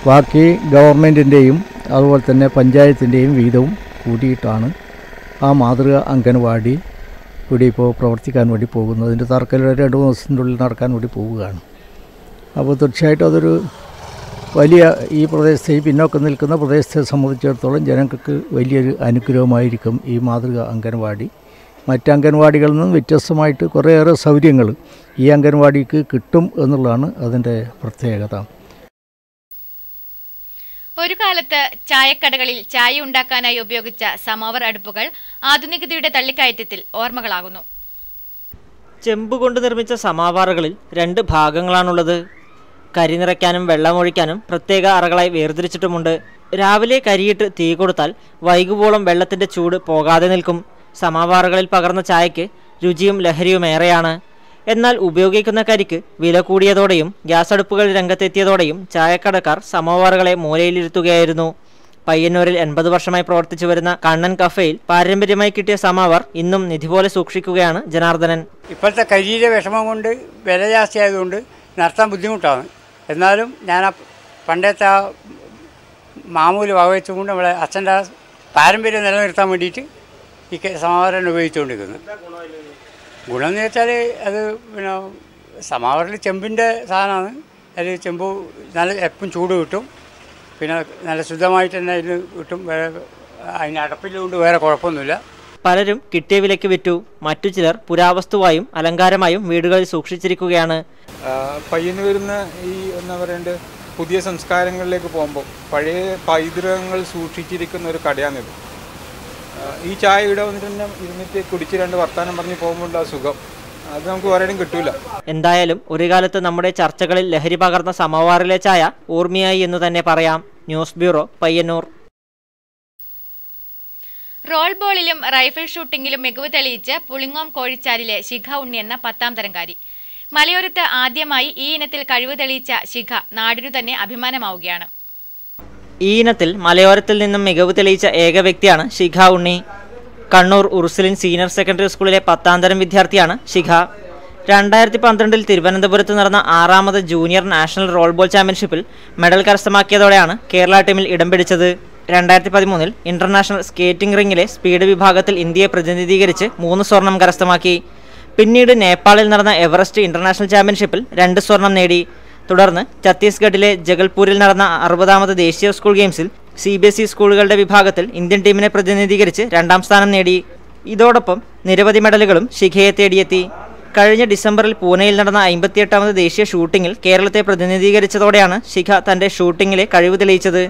ബാക്കി ഗവൺമെൻറ്റിൻ്റെയും അതുപോലെ തന്നെ പഞ്ചായത്തിൻ്റെയും വിഹിതവും കൂടിയിട്ടാണ് ആ മാതൃക അംഗൻവാടി ഇവിടെ ഇപ്പോൾ പ്രവർത്തിക്കാൻ വേണ്ടി പോകുന്നത്. അതിൻ്റെ തറക്കൽ 2 ദിവസത്തിൻ്റെ ഉള്ളിൽ നടക്കാൻ വേണ്ടി പോവുകയാണ്. അപ്പോൾ തീർച്ചയായിട്ടും അതൊരു വലിയ ഈ പ്രദേശത്തെ ഈ പിന്നോക്കം നിൽക്കുന്ന പ്രദേശത്തെ സംബന്ധിച്ചിടത്തോളം ജനങ്ങൾക്ക് വലിയൊരു അനുഗ്രഹമായിരിക്കും ഈ മാതൃക അംഗൻവാടി. മറ്റ് അംഗൻവാടികളിൽ നിന്നും വ്യത്യസ്തമായിട്ട് കുറേയേറെ സൗകര്യങ്ങൾ ഈ അംഗൻവാടിക്ക് കിട്ടും എന്നുള്ളതാണ് അതിൻ്റെ പ്രത്യേകത. ഒരു കാലത്ത് ചായക്കടകളിൽ ചായ ഉണ്ടാക്കാനായി ഉപയോഗിച്ച സമോവർ അടുപ്പുകൾ ആധുനികതയുടെ തള്ളിക്കയറ്റത്തിൽ ഓർമ്മകളാകുന്നു. ചെമ്പുകൊണ്ട് നിർമ്മിച്ച സമാവാറുകളിൽ 2 ഭാഗങ്ങളാണുള്ളത്. കരി നിറയ്ക്കാനും വെള്ളമൊഴിക്കാനും പ്രത്യേക അറകളായി വേർതിരിച്ചിട്ടുമുണ്ട്. രാവിലെ കരിയിട്ട് തീ കൊടുത്താൽ വൈകുവോളം വെള്ളത്തിൻ്റെ ചൂട് പോകാതെ നിൽക്കും. സമാവാറുകളിൽ പകർന്ന ചായയ്ക്ക് രുചിയും ലഹരിയുമേറെയാണ്. എന്നാൽ ഉപയോഗിക്കുന്ന കരിക്ക് വില കൂടിയതോടെയും ഗ്യാസ് അടുപ്പുകൾ രംഗത്തെത്തിയതോടെയും ചായക്കടക്കാർ സമോവാറുകളെ മൂലയിലിരുത്തുകയായിരുന്നു. പയ്യന്നൂരിൽ 80 വർഷമായി പ്രവർത്തിച്ചു വരുന്ന കണ്ണൻ കഫേയിൽ പാരമ്പര്യമായി കിട്ടിയ സമാവാർ ഇന്നും നിധി പോലെ സൂക്ഷിക്കുകയാണ് ജനാർദ്ദനൻ. ഇപ്പോഴത്തെ കരിയിലെ വിഷമം കൊണ്ട് വില ജാസ്തി ആയതുകൊണ്ട് നടത്താൻ ബുദ്ധിമുട്ടാണ്. എന്നാലും ഞാൻ ആ പണ്ടത്തെ ആ മാമൂല് വകവെച്ചുകൊണ്ട് നമ്മളെ അച്ഛൻ്റെ പാരമ്പര്യം നിലനിർത്താൻ വേണ്ടിയിട്ട് ഈ സമാവാരം ഉപയോഗിച്ചുകൊണ്ടിരിക്കുന്നത്. ഗുണം എന്ന് വെച്ചാൽ അത് പിന്നെ സമാവറിൽ ചെമ്പിൻ്റെ സാധനമാണ്. അതിൽ ചെമ്പ് നല്ല എപ്പം ചൂട് കിട്ടും, പിന്നെ നല്ല ശുദ്ധമായിട്ട് തന്നെ ഇതിന് കിട്ടും. അതിന് അടപ്പിലുകൊണ്ട് വേറെ കുഴപ്പമൊന്നുമില്ല. പലരും കിട്ടിയ വിലയ്ക്ക് വിറ്റു. മറ്റു ചിലർ പുരാവസ്തുവായും അലങ്കാരമായും വീടുകളിൽ സൂക്ഷിച്ചിരിക്കുകയാണ്. പയ്യന്നൂരിൽ നിന്ന് ഈ എന്താ പറയേണ്ടത് പുതിയ സംസ്കാരങ്ങളിലേക്ക് പോകുമ്പോൾ പഴയ പൈതൃകങ്ങൾ സൂക്ഷിച്ചിരിക്കുന്ന ഒരു കടയാണിത്. ഈ ചായ ഇവിടെ വന്നിട്ട് ഇരുന്നിട്ട് കുടിച്ച് 2 വർത്താനം പറഞ്ഞ് പോകുമ്പോൾ ആ സുഖം അത് നമുക്ക് ഒരിടം കിട്ടൂല. എന്തായാലും ഒരു കാലത്ത് നമ്മുടെ ചർച്ചകളിൽ ലഹരി പകർന്ന സമവാറിലെ ചായ ഓർമ്മയായി എന്ന് തന്നെ പറയാം. News bureau, Payyanur. റോൾ ബോളിലും റൈഫിൾ ഷൂട്ടിംഗിലും മികവ് തെളിയിച്ച് പുളിങ്ങോം കോഴിച്ചാലിലെ ശിഖ ഉണ്ണി എന്ന 10ാം തരംകാരി. മലയോരത്ത് ആദ്യമായി ഈ ഇനത്തിൽ കഴിവ് തെളിയിച്ച ശിഖ നാടിനു തന്നെ അഭിമാനമാവുകയാണ്. ഈ ഇനത്തിൽ മലയോരത്തിൽ നിന്നും മികവ് തെളിയിച്ച ഏക വ്യക്തിയാണ് ശിഖ ഉണ്ണി. കണ്ണൂർ ഉർസുലിൻ സീനിയർ സെക്കൻഡറി സ്കൂളിലെ 10ാം തരം വിദ്യാർത്ഥിയാണ് ശിഖ. 2012 തിരുവനന്തപുരത്ത് നടന്ന 6ാമത് ജൂനിയർ നാഷണൽ റോൾ ബോൾ ചാമ്പ്യൻഷിപ്പിൽ മെഡൽ കരസ്ഥമാക്കിയതോടെയാണ് കേരള ടീമിൽ ഇടം പിടിച്ചത്. 2013 ഇന്റർനാഷണൽ സ്കേറ്റിംഗ് റിംഗിലെ സ്പീഡ് വിഭാഗത്തിൽ ഇന്ത്യയെ പ്രതിനിധീകരിച്ച് 3 സ്വർണം കരസ്ഥമാക്കി. പിന്നീട് നേപ്പാളിൽ നടന്ന എവറസ്റ്റ് ഇന്റർനാഷണൽ ചാമ്പ്യൻഷിപ്പിൽ 2 സ്വർണം നേടി. തുടർന്ന് ഛത്തീസ്ഗഡിലെ ജഗൽപൂരിൽ നടന്ന 60ാമത് ദേശീയ സ്കൂൾ ഗെയിംസിൽ CBSE സ്കൂളുകളുടെ വിഭാഗത്തിൽ ഇന്ത്യൻ ടീമിനെ പ്രതിനിധീകരിച്ച് 2ാം സ്ഥാനം നേടി. ഇതോടൊപ്പം നിരവധി മെഡലുകളും ശിഖയെ തേടിയെത്തി. കഴിഞ്ഞ ഡിസംബറിൽ പൂനെയിൽ നടന്ന 58ാമത് ദേശീയ ഷൂട്ടിങ്ങിൽ കേരളത്തെ പ്രതിനിധീകരിച്ചതോടെയാണ് ശിഖ തന്റെ ഷൂട്ടിങ്ങിലെ കഴിവ് തെളിയിച്ചത്.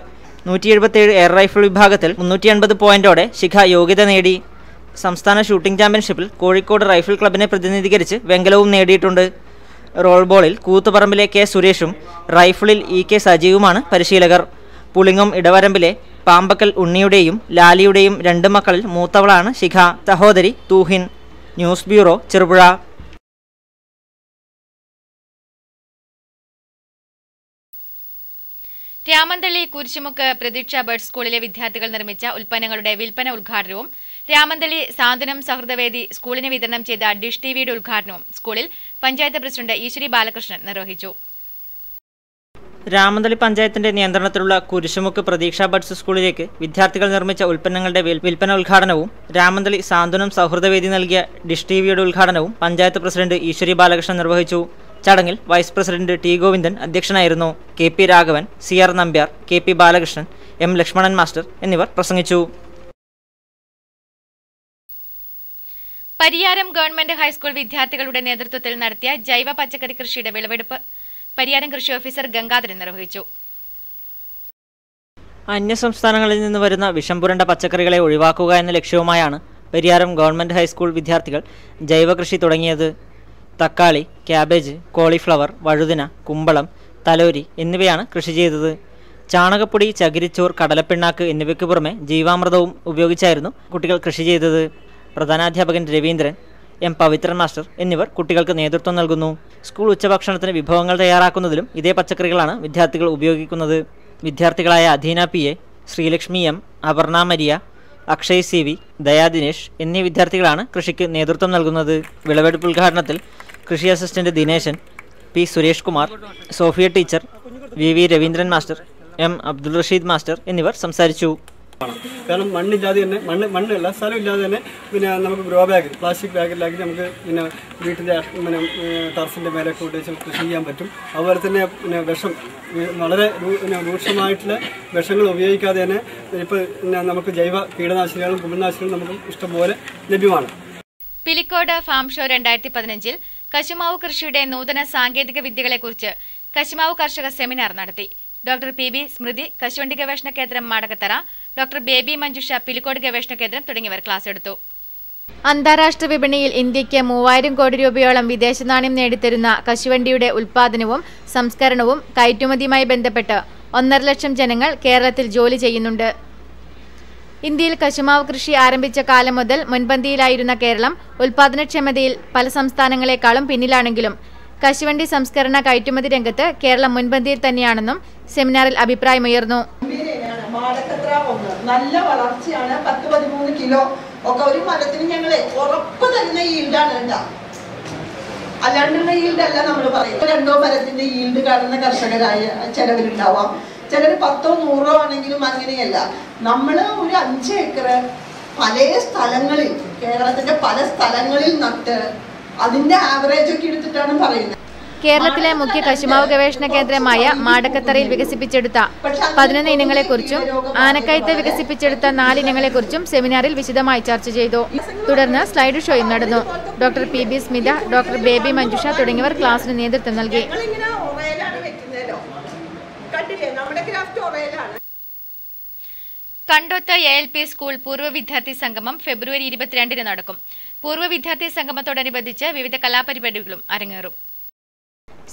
177 എയർ റൈഫിൾ വിഭാഗത്തിൽ 350 പോയിന്റോടെ ശിഖ യോഗ്യത നേടി. സംസ്ഥാന ഷൂട്ടിംഗ് ചാമ്പ്യൻഷിപ്പിൽ കോഴിക്കോട് റൈഫിൾ ക്ലബിനെ പ്രതിനിധീകരിച്ച് വെങ്കലവും നേടിയിട്ടുണ്ട്. റോൾ ബോളിൽ കൂത്തുപറമ്പിലെ K സുരേഷും റൈഫിളിൽ EK സജീവുമാണ് പരിശീലകർ. പുളിങ്ങം ഇടവരമ്പിലെ പാമ്പക്കൽ ഉണ്ണിയുടെയും ലാലിയുടെയും 2 മക്കളിൽ മൂത്തവളാണ് ശിഖ. സഹോദരി Tuhin. News bureau, Cherupuzha. Ramanthali Kurishumukku Pratheeksha bird സ്കൂളിലെ വിദ്യാർത്ഥികൾ നിർമ്മിച്ച ഉൽപ്പന്നങ്ങളുടെ വിൽപ്പന ഉദ്ഘാടനവും രാമന്തളി സാന്ത്വനം സൗഹൃദവേദി സ്കൂളിന് വിതരണം ചെയ്ത ഡിഷ് ടിവിയുടെ ഉദ്ഘാടനവും സ്കൂളിൽ പഞ്ചായത്ത് പ്രസിഡന്റ് ഈശ്വരി ബാലകൃഷ്ണൻ നിർവഹിച്ചു. രാമന്തളി പഞ്ചായത്തിന്റെ നിയന്ത്രണത്തിലുള്ള കുരിശുമുക്ക് പ്രതീക്ഷ ബഡ്സ് സ്കൂളിലേക്ക് വിദ്യാർത്ഥികൾ നിർമ്മിച്ച ഉൽപ്പന്നങ്ങളുടെ വിൽപ്പന ഉദ്ഘാടനവും രാമന്തളി സാന്ത്വനം സൗഹൃദവേദി നൽകിയ ഡിഷ് ടിവിയുടെ ഉദ്ഘാടനവും പഞ്ചായത്ത് പ്രസിഡന്റ് ഈശ്വരി ബാലകൃഷ്ണൻ നിർവഹിച്ചു. ചടങ്ങിൽ വൈസ് പ്രസിഡന്റ് T ഗോവിന്ദൻ അധ്യക്ഷനായിരുന്നു. KP Raghavan, CR Nambiar, KP Balakrishnan, M Lakshmanan master എന്നിവർ പ്രസംഗിച്ചു. പരിയാരം ഗവൺമെന്റ് ഹൈസ്കൂൾ വിദ്യാർത്ഥികളുടെ നേതൃത്വത്തിൽ നടത്തിയ ജൈവ പച്ചക്കറി കൃഷിയുടെ വിളവെടുപ്പ് പരിയാരം കൃഷി ഓഫീസർ ഗംഗാധരൻ നിർവഹിച്ചു. അന്യസംസ്ഥാനങ്ങളിൽ നിന്ന് വരുന്ന വിഷം പുരണ്ട പച്ചക്കറികളെ ഒഴിവാക്കുക എന്ന ലക്ഷ്യവുമായാണ് പരിയാരം ഗവൺമെന്റ് ഹൈസ്കൂൾ വിദ്യാർത്ഥികൾ ജൈവ കൃഷി തുടങ്ങിയത്. തക്കാളി, ക്യാബേജ്, കോളിഫ്ലവർ, വഴുതിന, കുമ്പളം, തലോരി എന്നിവയാണ് കൃഷി ചെയ്തത്. ചാണകപ്പൊടി, ചകിരിച്ചോർ, കടലപ്പിണ്ണാക്ക് എന്നിവയ്ക്ക് പുറമെ ജീവാമൃതവും ഉപയോഗിച്ചായിരുന്നു കുട്ടികൾ കൃഷി ചെയ്തത്. പ്രധാനാധ്യാപകൻ രവീന്ദ്രൻ, M പവിത്രൻ മാസ്റ്റർ എന്നിവർ കുട്ടികൾക്ക് നേതൃത്വം നൽകുന്നു. സ്കൂൾ ഉച്ചഭക്ഷണത്തിന് വിഭവങ്ങൾ തയ്യാറാക്കുന്നതിലും ഇതേ പച്ചക്കറികളാണ് വിദ്യാർത്ഥികൾ ഉപയോഗിക്കുന്നത്. വിദ്യാർത്ഥികളായ Adheena PA, Sreelakshmi M, Aparna Maria, Akshay CV, Dayadinesh എന്നീ വിദ്യാർത്ഥികളാണ് കൃഷിക്ക് നേതൃത്വം നൽകുന്നത്. വിളവെടുപ്പ് ഉദ്ഘാടനത്തിൽ കൃഷി assistant Dineshan, P Suresh Kumar, Sophia teacher, VV Raveendran master, M Abdul Rasheed master എന്നിവർ സംസാരിച്ചു. കാരണം മണ്ണില്ലാതെ തന്നെ മണ്ണല്ല സ്ഥലമില്ലാതെ തന്നെ നമുക്ക് ഗ്രോ ബാഗ്, പ്ലാസ്റ്റിക് ബാഗിലാക്കി നമുക്ക് വീട്ടിൻ്റെ ടെറസിൻ്റെ മേലൊക്കെ ഉദ്ദേശിച്ച് കൃഷി ചെയ്യാൻ പറ്റും. അതുപോലെ തന്നെ വിഷം വളരെ രൂക്ഷമായിട്ടുള്ള വിഷങ്ങൾ ഉപയോഗിക്കാതെ തന്നെ ഇപ്പോൾ നമുക്ക് ജൈവ കീടനാശിനികളും കുമിൾനാശിനികളും നമുക്ക് ഇഷ്ടംപോലെ ലഭ്യമാണ്. പിലിക്കോട് ഫാം ഷോ 2015 കശുമാവ് കൃഷിയുടെ നൂതന സാങ്കേതിക വിദ്യകളെക്കുറിച്ച് കശുമാവ് കർഷക സെമിനാർ നടത്തി. ഡോക്ടർ PB സ്മൃതി കശുവണ്ടി ഗവേഷണ കേന്ദ്രം മാടക്കത്തറ, ഡോക്ടർ ബേബി മഞ്ജുഷ പിലിക്കോട് ഗവേഷണ കേന്ദ്രം തുടങ്ങിയവർ ക്ലാസ് എടുത്തു. അന്താരാഷ്ട്ര വിപണിയിൽ ഇന്ത്യയ്ക്ക് 3000 കോടി രൂപയോളം വിദേശ നാണ്യം നേടിത്തരുന്ന കശുവണ്ടിയുടെ ഉൽപ്പാദനവും സംസ്കരണവും കയറ്റുമതിയുമായി ബന്ധപ്പെട്ട് 1.5 ലക്ഷം ജനങ്ങൾ കേരളത്തിൽ ജോലി ചെയ്യുന്നുണ്ട്. ഇന്ത്യയിൽ കശുമാവ് കൃഷി ആരംഭിച്ച കാലം മുതൽ മുൻപന്തിയിലായിരുന്ന കേരളം ഉൽപ്പാദനക്ഷമതയിൽ പല സംസ്ഥാനങ്ങളെക്കാളും പിന്നിലാണെങ്കിലും കശുവണ്ടി സംസ്കരണ കയറ്റുമതി രംഗത്ത് കേരളം മുൻപന്തിയിൽ തന്നെയാണെന്നും സെമിനാറിൽ അഭിപ്രായമുയർന്നു. നല്ല വളർച്ചയാണ്. 10-13 കിലോ ഒക്കെ ഒരു മരത്തിന് ഞങ്ങൾ ഉറപ്പ് തരുന്ന ഈൽഡാണ് ഉണ്ടാ, അല്ലാണ്ടുള്ള ഈൽഡല്ല നമ്മൾ പറയും. 2 മരത്തിന്റെ ഈൽഡ് കാണുന്ന കർഷകരായ ചിലവരുണ്ടാവാം, ചിലർ 10-100 ആണെങ്കിലും അങ്ങനെയല്ല. നമ്മൾ ഒരു 5 ഏക്കർ പല സ്ഥലങ്ങളിൽ, കേരളത്തിന്റെ പല സ്ഥലങ്ങളിൽ നട്ട് അതിന്റെ ആവറേജ് ഒക്കെ എടുത്തിട്ടാണ് പറയുന്നത്. കേരളത്തിലെ മുഖ്യ കശുമാവ് ഗവേഷണ കേന്ദ്രമായ മാടക്കത്തറയിൽ വികസിപ്പിച്ചെടുത്ത 11 ഇനങ്ങളെക്കുറിച്ചും ആനക്കയത്ത് വികസിപ്പിച്ചെടുത്ത 4 ഇനങ്ങളെക്കുറിച്ചും സെമിനാറിൽ വിശദമായി ചർച്ച ചെയ്തു. തുടർന്ന് സ്ലൈഡ് ഷോയും നടന്നു. Doctor PB Smitha, doctor baby Manjusha തുടങ്ങിയവർ ക്ലാസിന് നേതൃത്വം നൽകി. കണ്ടോത്ത് ALP സ്കൂൾ പൂർവ്വ വിദ്യാർത്ഥി സംഗമം ഫെബ്രുവരി 22 നടക്കും. പൂർവ്വ വിദ്യാർത്ഥി സംഗമത്തോടനുബന്ധിച്ച് വിവിധ കലാപരിപാടികളും അരങ്ങേറും.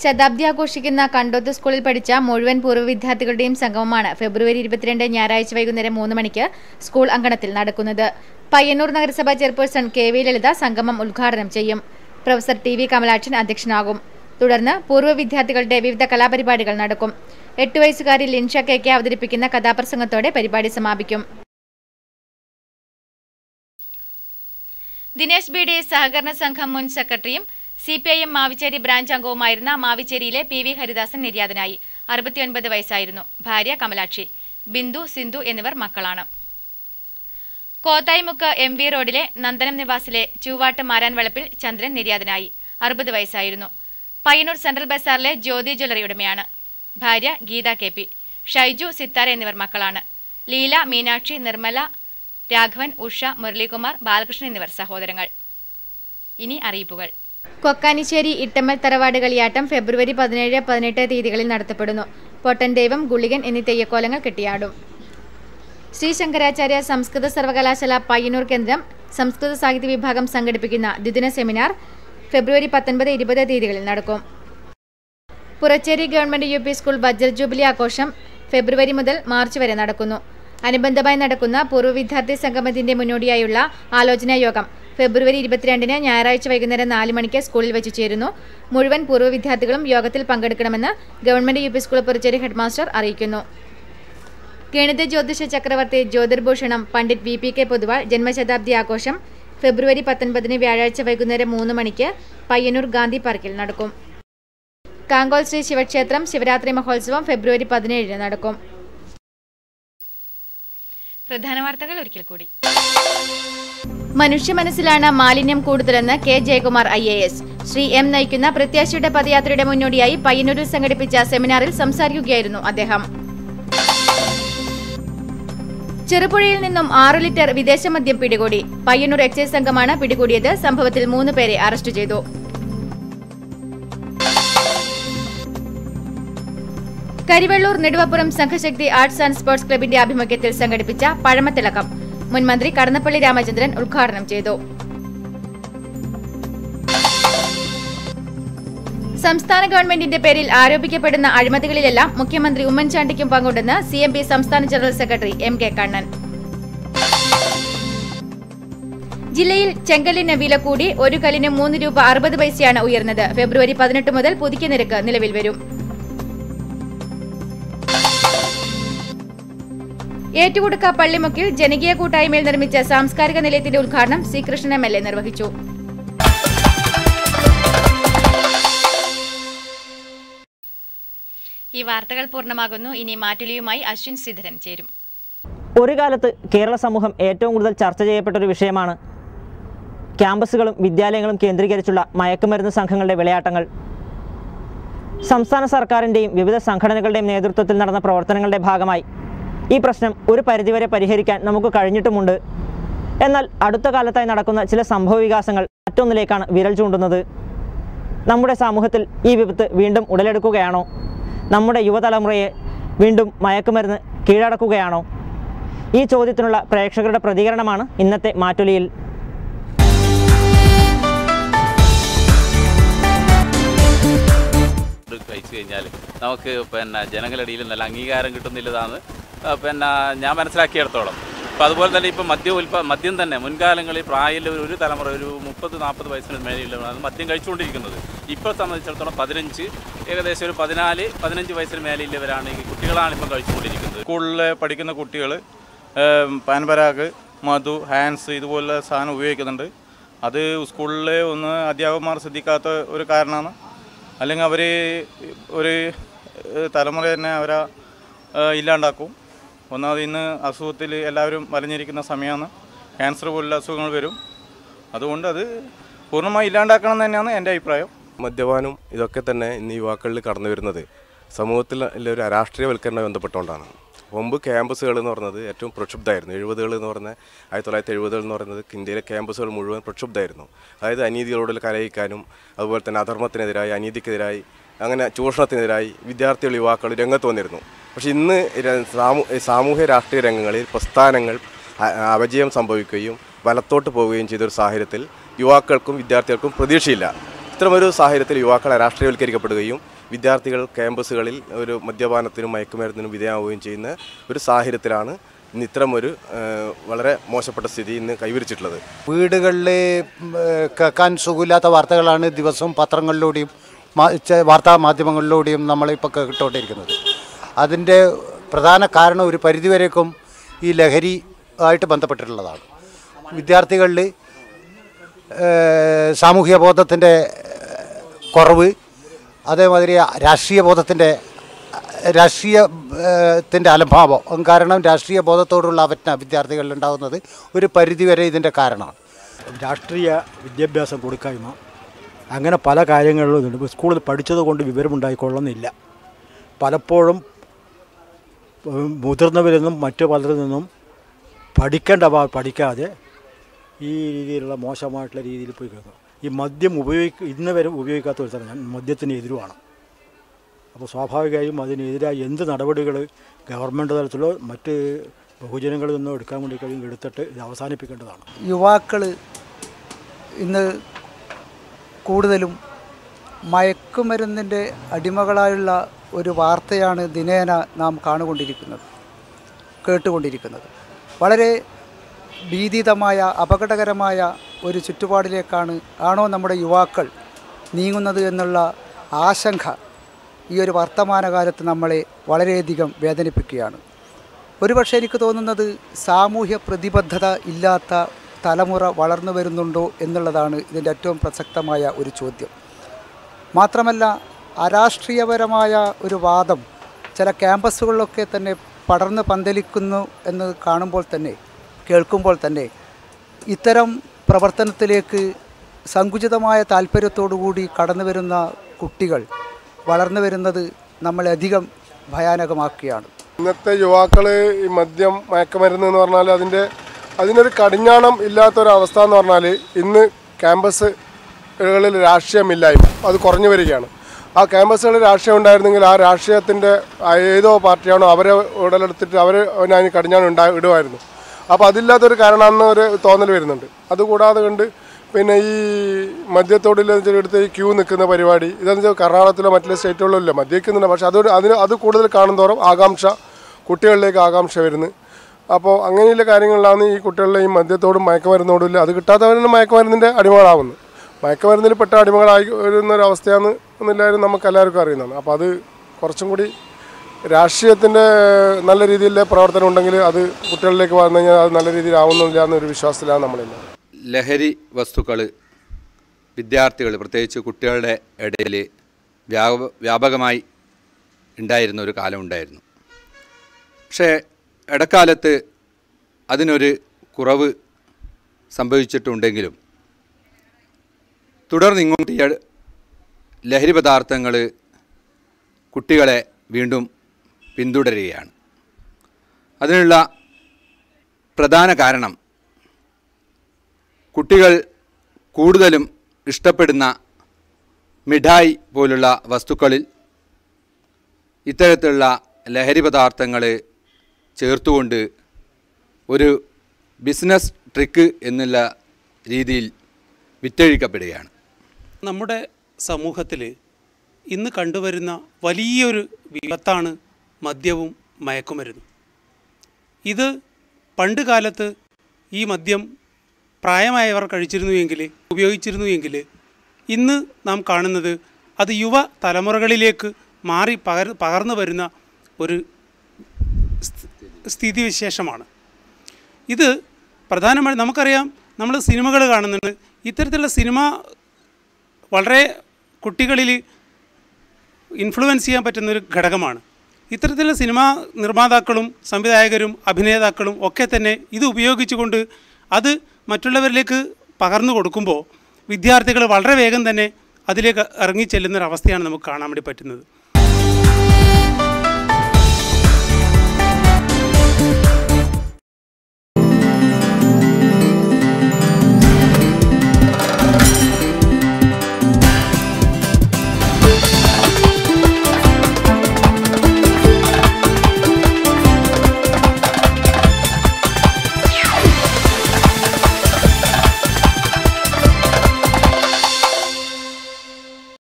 ശതാബ്ദി ആഘോഷിക്കുന്ന കണ്ടോത്ത് സ്കൂളിൽ പഠിച്ച മുഴുവൻ പൂർവ്വ വിദ്യാർത്ഥികളുടെയും സംഗമമാണ് ഫെബ്രുവരി 22 ഞായറാഴ്ച വൈകുന്നേരം 3 മണിക്ക് സ്കൂൾ അങ്കണത്തിൽ നടക്കുന്നത്. പയ്യന്നൂർ നഗരസഭാ ചെയർപേഴ്സൺ KV ലളിത സംഗമം ഉദ്ഘാടനം ചെയ്യും. പ്രൊഫസർ TV കമലാക്ഷൻ അധ്യക്ഷനാകും. തുടർന്ന് പൂർവ്വ വിദ്യാർത്ഥികളുടെ വിവിധ കലാപരിപാടികൾ നടക്കും. 8 വയസ്സുകാരി ലിൻഷ KK അവതരിപ്പിക്കുന്ന കഥാപ്രസംഗത്തോടെ പരിപാടി സമാപിക്കും. ദിനേശ് BD സഹകരണ സംഘം മുൻ സെക്രട്ടറിയും CPIM മാവിച്ചേരി ബ്രാഞ്ച് അംഗവുമായിരുന്ന മാവിച്ചേരിയിലെ PV ഹരിദാസൻ നിര്യാതനായി. 69 വയസ്സായിരുന്നു. ഭാര്യ കമലാക്ഷി. ബിന്ദു, സിന്ധു എന്നിവർ മക്കളാണ്. കോത്തായിമുക്ക് MV റോഡിലെ നന്ദനം നിവാസിലെ ചൂവാട്ട് മാരാൻ വളപ്പിൽ ചന്ദ്രൻ നിര്യാതനായി. 60 വയസ്സായിരുന്നു. പയ്യന്നൂർ സെൻട്രൽ ബസാറിലെ ജ്യോതി ജ്വല്ലറി ഉടമയാണ്. ഭാര്യ ഗീത KP. ഷൈജു, സിത്താര എന്നിവർ മക്കളാണ്. ലീല, മീനാക്ഷി, നിർമ്മല, രാഘവൻ, ഉഷ, മുരളീകുമാർ, ബാലകൃഷ്ണൻ എന്നിവർ സഹോദരങ്ങൾ. ഇനി അറിയിപ്പുകൾ. കൊക്കാനിശ്ശേരി ഇട്ടമ്മൽ തറവാട് കളിയാട്ടം ഫെബ്രുവരി 17, 18 തീയതികളിൽ നടത്തപ്പെടുന്നു. പൊട്ടൻ ദൈവം, ഗുളികൻ എന്നീ തെയ്യക്കോലങ്ങൾ കെട്ടിയാടും. ശ്രീ ശങ്കരാചാര്യ സംസ്കൃത സർവകലാശാല പയ്യന്നൂർ കേന്ദ്രം സംസ്കൃത സാഹിത്യ വിഭാഗം സംഘടിപ്പിക്കുന്ന ദ്വിദിന സെമിനാർ ഫെബ്രുവരി 19, 20 തീയതികളിൽ നടക്കും. പുറച്ചേരി ഗവൺമെന്റ് UP സ്കൂൾ വജ്ര ജൂബിലി ആഘോഷം ഫെബ്രുവരി മുതൽ മാർച്ച് വരെ നടക്കുന്നു. അനുബന്ധമായി നടക്കുന്ന പൂർവ്വ വിദ്യാർത്ഥി സംഗമത്തിന്റെ മുന്നോടിയായുള്ള ആലോചനാ യോഗം ഫെബ്രുവരി 22 ഞായറാഴ്ച വൈകുന്നേരം 4 മണിക്ക് സ്കൂളിൽ വെച്ച് ചേരുന്നു. മുഴുവൻ പൂർവ്വ വിദ്യാർത്ഥികളും യോഗത്തിൽ പങ്കെടുക്കണമെന്ന് government UP school Puracheri headmaster അറിയിക്കുന്നു. ഗണിത ജ്യോതിഷ ചക്രവർത്തി ജ്യോതിർഭൂഷണം പണ്ഡിറ്റ് VPK പൊതുവാൾ ജന്മശതാബ്ദി ആഘോഷം ഫെബ്രുവരി 19 വ്യാഴാഴ്ച വൈകുന്നേരം 3 മണിക്ക് പയ്യന്നൂർ ഗാന്ധി പാർക്കിൽ നടക്കും. കാങ്കോൽ ശ്രീ ശിവക്ഷേത്രം ശിവരാത്രി മഹോത്സവം ഫെബ്രുവരി 17 നടക്കും. പ്രധാന വാർത്തകൾ ഒരിക്കൽ കൂടി. മനുഷ്യ മനസ്സിലാണ് മാലിന്യം കൂടുതലെന്ന് K. Jayakumar IAS. Shri M നയിക്കുന്ന പ്രത്യാശയുടെ പദയാത്രയുടെ മുന്നോടിയായി പയ്യന്നൂരിൽ സംഘടിപ്പിച്ച സെമിനാറിൽ സംസാരിക്കുകയായിരുന്നു അദ്ദേഹം. ചെറുപുഴയിൽ നിന്നും 6 ലിറ്റർ വിദേശ മദ്യം പിടികൂടി. പയ്യന്നൂർ എക്സൈസ് സംഘമാണ് പിടികൂടിയത്. സംഭവത്തിൽ 3 പേരെ അറസ്റ്റ് ചെയ്തു. Karivellur Neduvapuram Sanghashakti arts and sports ക്ലബിന്റെ ആഭിമുഖ്യത്തിൽ സംഘടിപ്പിച്ച പഴമത്തിളക്കം മുൻ മന്ത്രി കടന്നപ്പള്ളി രാമചന്ദ്രൻ ഉദ്ഘാടനം ചെയ്തു. സംസ്ഥാന ഗവൺമെന്റിന്റെ പേരിൽ ആരോപിക്കപ്പെടുന്ന അഴിമതികളിലെല്ലാം മുഖ്യമന്ത്രി ഉമ്മൻചാണ്ടിക്കും പങ്കുണ്ടെന്ന് CMP സംസ്ഥാന ജനറൽ സെക്രട്ടറി MK കണ്ണൻ. ജില്ലയിൽ ചെങ്കല്ലിന് വില കൂടി. 1 കല്ലിന് 3 രൂപ 60 പൈസയാണ് ഉയർന്നത്. ഫെബ്രുവരി 18 മുതൽ പുതുക്കിയ നിരക്ക് നിലവിൽ വരും. ഏറ്റുകുടുക്ക പള്ളിമുക്കിൽ ജനകീയ കൂട്ടായ്മയിൽ നിർമ്മിച്ച സാംസ്കാരിക നിലയത്തിന്റെ ഉദ്ഘാടനം C. കൃഷ്ണൻ MLA നിർവഹിച്ചു. ഈ വാർത്തകൾ പൂർണ്ണമാകുന്നു. ഇനി മാറ്റുലിയുമായി അശ്വിൻ ശ്രീധരൻ ചേരും. ഒരു കാലത്ത് കേരള സമൂഹം ഏറ്റവും കൂടുതൽ ചർച്ച ചെയ്യപ്പെട്ട ഒരു വിഷയമാണ് ക്യാമ്പസുകളും വിദ്യാലയങ്ങളും കേന്ദ്രീകരിച്ചുള്ള മയക്കുമരുന്ന് സംഘങ്ങളുടെ വിളയാട്ടങ്ങൾ. സംസ്ഥാന സർക്കാരിൻ്റെയും വിവിധ സംഘടനകളുടെയും നേതൃത്വത്തിൽ നടന്ന പ്രവർത്തനങ്ങളുടെ ഭാഗമായി ഈ പ്രശ്നം ഒരു പരിധിവരെ പരിഹരിക്കാൻ നമുക്ക് കഴിഞ്ഞിട്ടുമുണ്ട്. എന്നാൽ അടുത്ത കാലത്തായി നടക്കുന്ന ചില സംഭവവികാസങ്ങൾ മറ്റൊന്നിലേക്കാണ് വിരൽ ചൂണ്ടുന്നത്. നമ്മുടെ സമൂഹത്തിൽ ഈ വിപത്ത് വീണ്ടും ഉടലെടുക്കുകയാണോ? നമ്മുടെ യുവതലമുറയെ വീണ്ടും മയക്കുമരുന്ന് കീഴടക്കുകയാണോ? ഈ ചോദ്യത്തിനുള്ള പ്രേക്ഷകരുടെ പ്രതികരണമാണ് ഇന്നത്തെ മാറ്റൊലിയിൽ. കഴിച്ചു കഴിഞ്ഞാൽ നമുക്ക് ജനങ്ങളിടയിൽ നല്ല അംഗീകാരം കിട്ടുന്നില്ലതാണ് ഞാൻ മനസ്സിലാക്കിയിടത്തോളം. അപ്പോൾ അതുപോലെ തന്നെ ഇപ്പോൾ മദ്യം തന്നെ മുൻകാലങ്ങളിൽ പ്രായത്തിൽ ഒരു തലമുറ ഒരു 30-40 വയസ്സിന് മേലെയുള്ളവരാണ് മദ്യം കഴിച്ചുകൊണ്ടിരിക്കുന്നത്. ഇപ്പോൾ സംബന്ധിച്ചിടത്തോളം 15 ഏകദേശം ഒരു 14-15 വയസ്സിന് മേലെയുള്ളവരാണ് ഈ കുട്ടികളാണ് ഇപ്പം കഴിച്ചുകൊണ്ടിരിക്കുന്നത്. സ്കൂളിൽ പഠിക്കുന്ന കുട്ടികൾ പാൻപരാഗ്, മധു, ഹാൻസ് ഇതുപോലുള്ള സാധനം ഉപയോഗിക്കുന്നുണ്ട്. അത് സ്കൂളിൽ ഒന്ന് അധ്യാപകന്മാർ ശ്രദ്ധിക്കാത്ത ഒരു കാരണമാണ്. അല്ലെങ്കിൽ അവർ ഒരു തലമുറ തന്നെ അവരെ ഇല്ലാണ്ടാക്കും. ഒന്നാമത് ഇന്ന് അസുഖത്തിൽ എല്ലാവരും വലഞ്ഞിരിക്കുന്ന സമയമാണ്. ക്യാൻസർ പോലുള്ള അസുഖങ്ങൾ വരും. അതുകൊണ്ട് അത് പൂർണ്ണമായി ഇല്ലാണ്ടാക്കണം എന്ന് തന്നെയാണ് എൻ്റെ അഭിപ്രായം. മദ്യപാനം ഇതൊക്കെ തന്നെ ഇന്ന് യുവാക്കളിൽ കടന്നു വരുന്നത് സമൂഹത്തിൽ ഒരു രാഷ്ട്രീയവൽക്കരണം ബന്ധപ്പെട്ടുകൊണ്ടാണ്. മുമ്പ് ക്യാമ്പസുകൾ എന്ന് പറയുന്നത് ഏറ്റവും പ്രക്ഷുബ്ധമായിരുന്നു. 70കൾ എന്ന് പറഞ്ഞാൽ 1970കൾ എന്ന് പറയുന്നത് ഇന്ത്യയിലെ ക്യാമ്പസുകൾ മുഴുവൻ പ്രക്ഷുബ്ധമായിരുന്നു. അതായത് അനീതികളോട് കലയിക്കാനും അതുപോലെ തന്നെ അധർമ്മത്തിനെതിരായി, അനീതിക്കെതിരായി, അങ്ങനെ ചൂഷണത്തിനെതിരായി വിദ്യാർത്ഥികൾ യുവാക്കൾ രംഗത്ത് വന്നിരുന്നു. പക്ഷേ ഇന്ന് സാമൂഹ്യ രാഷ്ട്രീയ രംഗങ്ങളിൽ പ്രസ്ഥാനങ്ങൾ അപജയം സംഭവിക്കുകയും വലത്തോട്ട് പോവുകയും ചെയ്തൊരു സാഹചര്യത്തിൽ യുവാക്കൾക്കും വിദ്യാർത്ഥികൾക്കും പ്രതീക്ഷയില്ല. ഇത്തരമൊരു സാഹചര്യത്തിൽ യുവാക്കൾ രാഷ്ട്രീയവൽക്കരിക്കപ്പെടുകയും വിദ്യാർത്ഥികൾ ക്യാമ്പസുകളിൽ ഒരു മദ്യപാനത്തിനും മയക്കുമരുന്നിനും വിധേയമാവുകയും ചെയ്യുന്ന ഒരു സാഹചര്യത്തിലാണ് ഇന്ന് ഇത്തരമൊരു വളരെ മോശപ്പെട്ട സ്ഥിതി ഇന്ന് കൈവരിച്ചിട്ടുള്ളത്. വീടുകളിൽ കേൾക്കാൻ സുഖമില്ലാത്ത വാർത്തകളാണ് ദിവസവും പത്രങ്ങളിലൂടെയും വാർത്താ മാധ്യമങ്ങളിലൂടെയും നമ്മളിപ്പോൾ കേട്ടുകൊണ്ടിരിക്കുന്നത്. അതിൻ്റെ പ്രധാന കാരണം ഒരു പരിധിവരേക്കും ഈ ലഹരി ആയിട്ട് ബന്ധപ്പെട്ടിട്ടുള്ളതാണ്. വിദ്യാർത്ഥികളിൽ സാമൂഹ്യ ബോധത്തിൻ്റെ കുറവ്, അതേമാതിരി രാഷ്ട്രീയത്തിൻ്റെ അലംഭാവം കാരണം രാഷ്ട്രീയ ബോധത്തോടുള്ള അവജ്ഞ വിദ്യാർത്ഥികളിൽ ഉണ്ടാകുന്നത് ഒരു പരിധിവരെ ഇതിൻ്റെ കാരണമാണ്. രാഷ്ട്രീയ വിദ്യാഭ്യാസം കൊടുക്കായ്മ, അങ്ങനെ പല കാര്യങ്ങളിലും ഇതുണ്ട്. സ്കൂളിൽ പഠിച്ചത് കൊണ്ട് വിവരമുണ്ടായിക്കൊള്ളുന്നില്ല. പലപ്പോഴും മുതിർന്നവരിൽ നിന്നും മറ്റു പലരിൽ നിന്നും പഠിക്കാതെ ഈ രീതിയിലുള്ള മോശമായിട്ടുള്ള രീതിയിൽ പോയി കേൾക്കും. ഈ മദ്യം ഇന്ന് വരെ ഉപയോഗിക്കാത്ത ഒരു സ്ഥലം ഞാൻ മദ്യത്തിന് എതിരുമാണ്. അപ്പോൾ സ്വാഭാവികമായും അതിനെതിരായി എന്ത് നടപടികൾ ഗവൺമെൻറ് തലത്തിലോ മറ്റ് ബഹുജനങ്ങളിൽ നിന്നോ എടുക്കാൻ വേണ്ടി കഴിയും എടുത്തിട്ട് ഇത് അവസാനിപ്പിക്കേണ്ടതാണ്. യുവാക്കൾ ഇന്ന് കൂടുതലും മയക്കുമരുന്നിൻ്റെ അടിമകളായുള്ള ഒരു വാർത്തയാണ് ദിനേന നാം കേട്ടുകൊണ്ടിരിക്കുന്നത്. വളരെ ഭീതിതമായ അപകടകരമായ ഒരു ചുറ്റുപാടിലേക്കാണോ നമ്മുടെ യുവാക്കൾ നീങ്ങുന്നത് എന്നുള്ള ആശങ്ക ഈ ഒരു വർത്തമാനകാലത്ത് നമ്മളെ വളരെയധികം വേദനിപ്പിക്കുകയാണ്. ഒരുപക്ഷെ എനിക്ക് തോന്നുന്നത് സാമൂഹ്യ പ്രതിബദ്ധത ഇല്ലാത്ത തലമുറ വളർന്നു വരുന്നുണ്ടോ എന്നുള്ളതാണ് ഇതിൻ്റെ ഏറ്റവും പ്രസക്തമായ ഒരു ചോദ്യം. മാത്രമല്ല അരാഷ്ട്രീയപരമായ ഒരു വാദം ചില ക്യാമ്പസുകളിലൊക്കെ തന്നെ പടർന്ന് പന്തലിക്കുന്നു എന്ന് കേൾക്കുമ്പോൾ തന്നെ ഇത്തരം പ്രവർത്തനത്തിലേക്ക് സങ്കുചിതമായ താല്പര്യത്തോടുകൂടി കടന്നു വരുന്ന കുട്ടികൾ വളർന്നു വരുന്നത് നമ്മളധികം ഭയാനകമാക്കുകയാണ്. ഇന്നത്തെ യുവാക്കൾ ഈ മദ്യം മയക്കുമരുന്ന് എന്ന് പറഞ്ഞാൽ അതിനൊരു കടിഞ്ഞാണം ഇല്ലാത്തൊരവസ്ഥ എന്ന് പറഞ്ഞാൽ ഇന്ന് ക്യാമ്പസുകളിൽ രാഷ്ട്രീയമില്ലായ്മ അത് കുറഞ്ഞു വരികയാണ്. ആ ക്യാമ്പസുകളിൽ രാഷ്ട്രീയം ഉണ്ടായിരുന്നെങ്കിൽ ആ രാഷ്ട്രീയത്തിൻ്റെ ഏതോ പാർട്ടിയാണോ അവരെ ഉടലെടുത്തിട്ട് അതിന് കടിഞ്ഞാണം ഇടുമായിരുന്നു. അപ്പോൾ അതില്ലാത്തൊരു കാരണമാണെന്ന് ഒരു തോന്നൽ വരുന്നുണ്ട്. അതുകൂടാതെ കൊണ്ട് പിന്നെ ഈ മദ്യത്തോടിലെടുത്ത് ഈ ക്യൂ നിൽക്കുന്ന പരിപാടി ഇതെന്ന് വെച്ചാൽ കർണാടകത്തിലോ മറ്റുള്ള സ്റ്റേറ്റുകളിലോ ഇല്ല, മദ്യക്കുന്നുണ്ട്. പക്ഷേ അത് കൂടുതൽ കാണുന്തോറും കുട്ടികളിലേക്ക് ആകാംക്ഷ വരുന്നു. അപ്പോൾ അങ്ങനെയുള്ള കാര്യങ്ങളിലാണ് ഈ കുട്ടികളിലെ ഈ മദ്യത്തോടും മയക്കുമരുന്നോടും ഇല്ല, അത് കിട്ടാത്തവരും മയക്കുമരുന്നിൻ്റെ അടിമകളാവുന്നു. മയക്കുമരുന്നിൽ പെട്ട അടിമകളായി വരുന്നൊരവസ്ഥയാണ് എന്നെല്ലാവരും നമുക്കെല്ലാവർക്കും അറിയുന്നതാണ്. അപ്പോൾ അത് കുറച്ചും കൂടി രാഷ്ട്രീയത്തിൻ്റെ നല്ല രീതിയിലെ പ്രവർത്തനം ഉണ്ടെങ്കിൽ അത് കുട്ടികളിലേക്ക് വന്നു കഴിഞ്ഞാൽ അത് നല്ല രീതിയിൽ ആവുന്നില്ല എന്നൊരു വിശ്വാസത്തിലാണ് നമ്മളിന്ന്. ലഹരി വസ്തുക്കൾ വിദ്യാർത്ഥികൾ പ്രത്യേകിച്ച് കുട്ടികളുടെ ഇടയിൽ വ്യാപകമായി ഉണ്ടായിരുന്ന ഒരു കാലമുണ്ടായിരുന്നു. പക്ഷേ ഇടക്കാലത്ത് അതിനൊരു കുറവ് സംഭവിച്ചിട്ടുണ്ടെങ്കിലും തുടർന്ന് ഇങ്ങോട്ട് ലഹരി പദാർത്ഥങ്ങൾ കുട്ടികളെ വീണ്ടും പിന്തുടരുകയാണ്. അതിനുള്ള പ്രധാന കാരണം കുട്ടികൾ കൂടുതലും ഇഷ്ടപ്പെടുന്ന മിഠായി പോലുള്ള വസ്തുക്കളിൽ ഇത്തരത്തിലുള്ള ലഹരി പദാർത്ഥങ്ങൾ ചേർത്തുകൊണ്ട് ഒരു ബിസിനസ് ട്രിക്ക് എന്നുള്ള രീതിയിൽ വിറ്റഴിക്കപ്പെടുകയാണ്. നമ്മുടെ സമൂഹത്തിൽ ഇന്ന് കണ്ടുവരുന്ന വലിയൊരു വിപത്താണ് മദ്യവും മയക്കുമരുന്നും. ഇത് പണ്ട് കാലത്ത് ഈ മദ്യം പ്രായമായവർ ഉപയോഗിച്ചിരുന്നുവെങ്കിൽ ഇന്ന് നാം കാണുന്നത് അത് യുവ തലമുറകളിലേക്ക് മാറി പകർന്നു വരുന്ന ഒരു സ്ഥിതിവിശേഷമാണ്. ഇത് പ്രധാനമായും നമുക്കറിയാം, നമ്മൾ സിനിമകൾ കാണുന്നുണ്ട്. ഇത്തരത്തിലുള്ള സിനിമ വളരെ കുട്ടികളിൽ ഇൻഫ്ലുവൻസ് ചെയ്യാൻ പറ്റുന്നൊരു ഘടകമാണ്. ഇത്തരത്തിലുള്ള സിനിമാ നിർമ്മാതാക്കളും സംവിധായകരും അഭിനേതാക്കളും ഒക്കെ തന്നെ ഇത് ഉപയോഗിച്ചുകൊണ്ട് അത് മറ്റുള്ളവരിലേക്ക് പകർന്നു കൊടുക്കുമ്പോൾ വിദ്യാർത്ഥികൾ വളരെ വേഗം തന്നെ അതിലേക്ക് ഇറങ്ങിച്ചെല്ലുന്നൊരവസ്ഥയാണ് നമുക്ക് കാണാൻ വേണ്ടി പറ്റുന്നത്.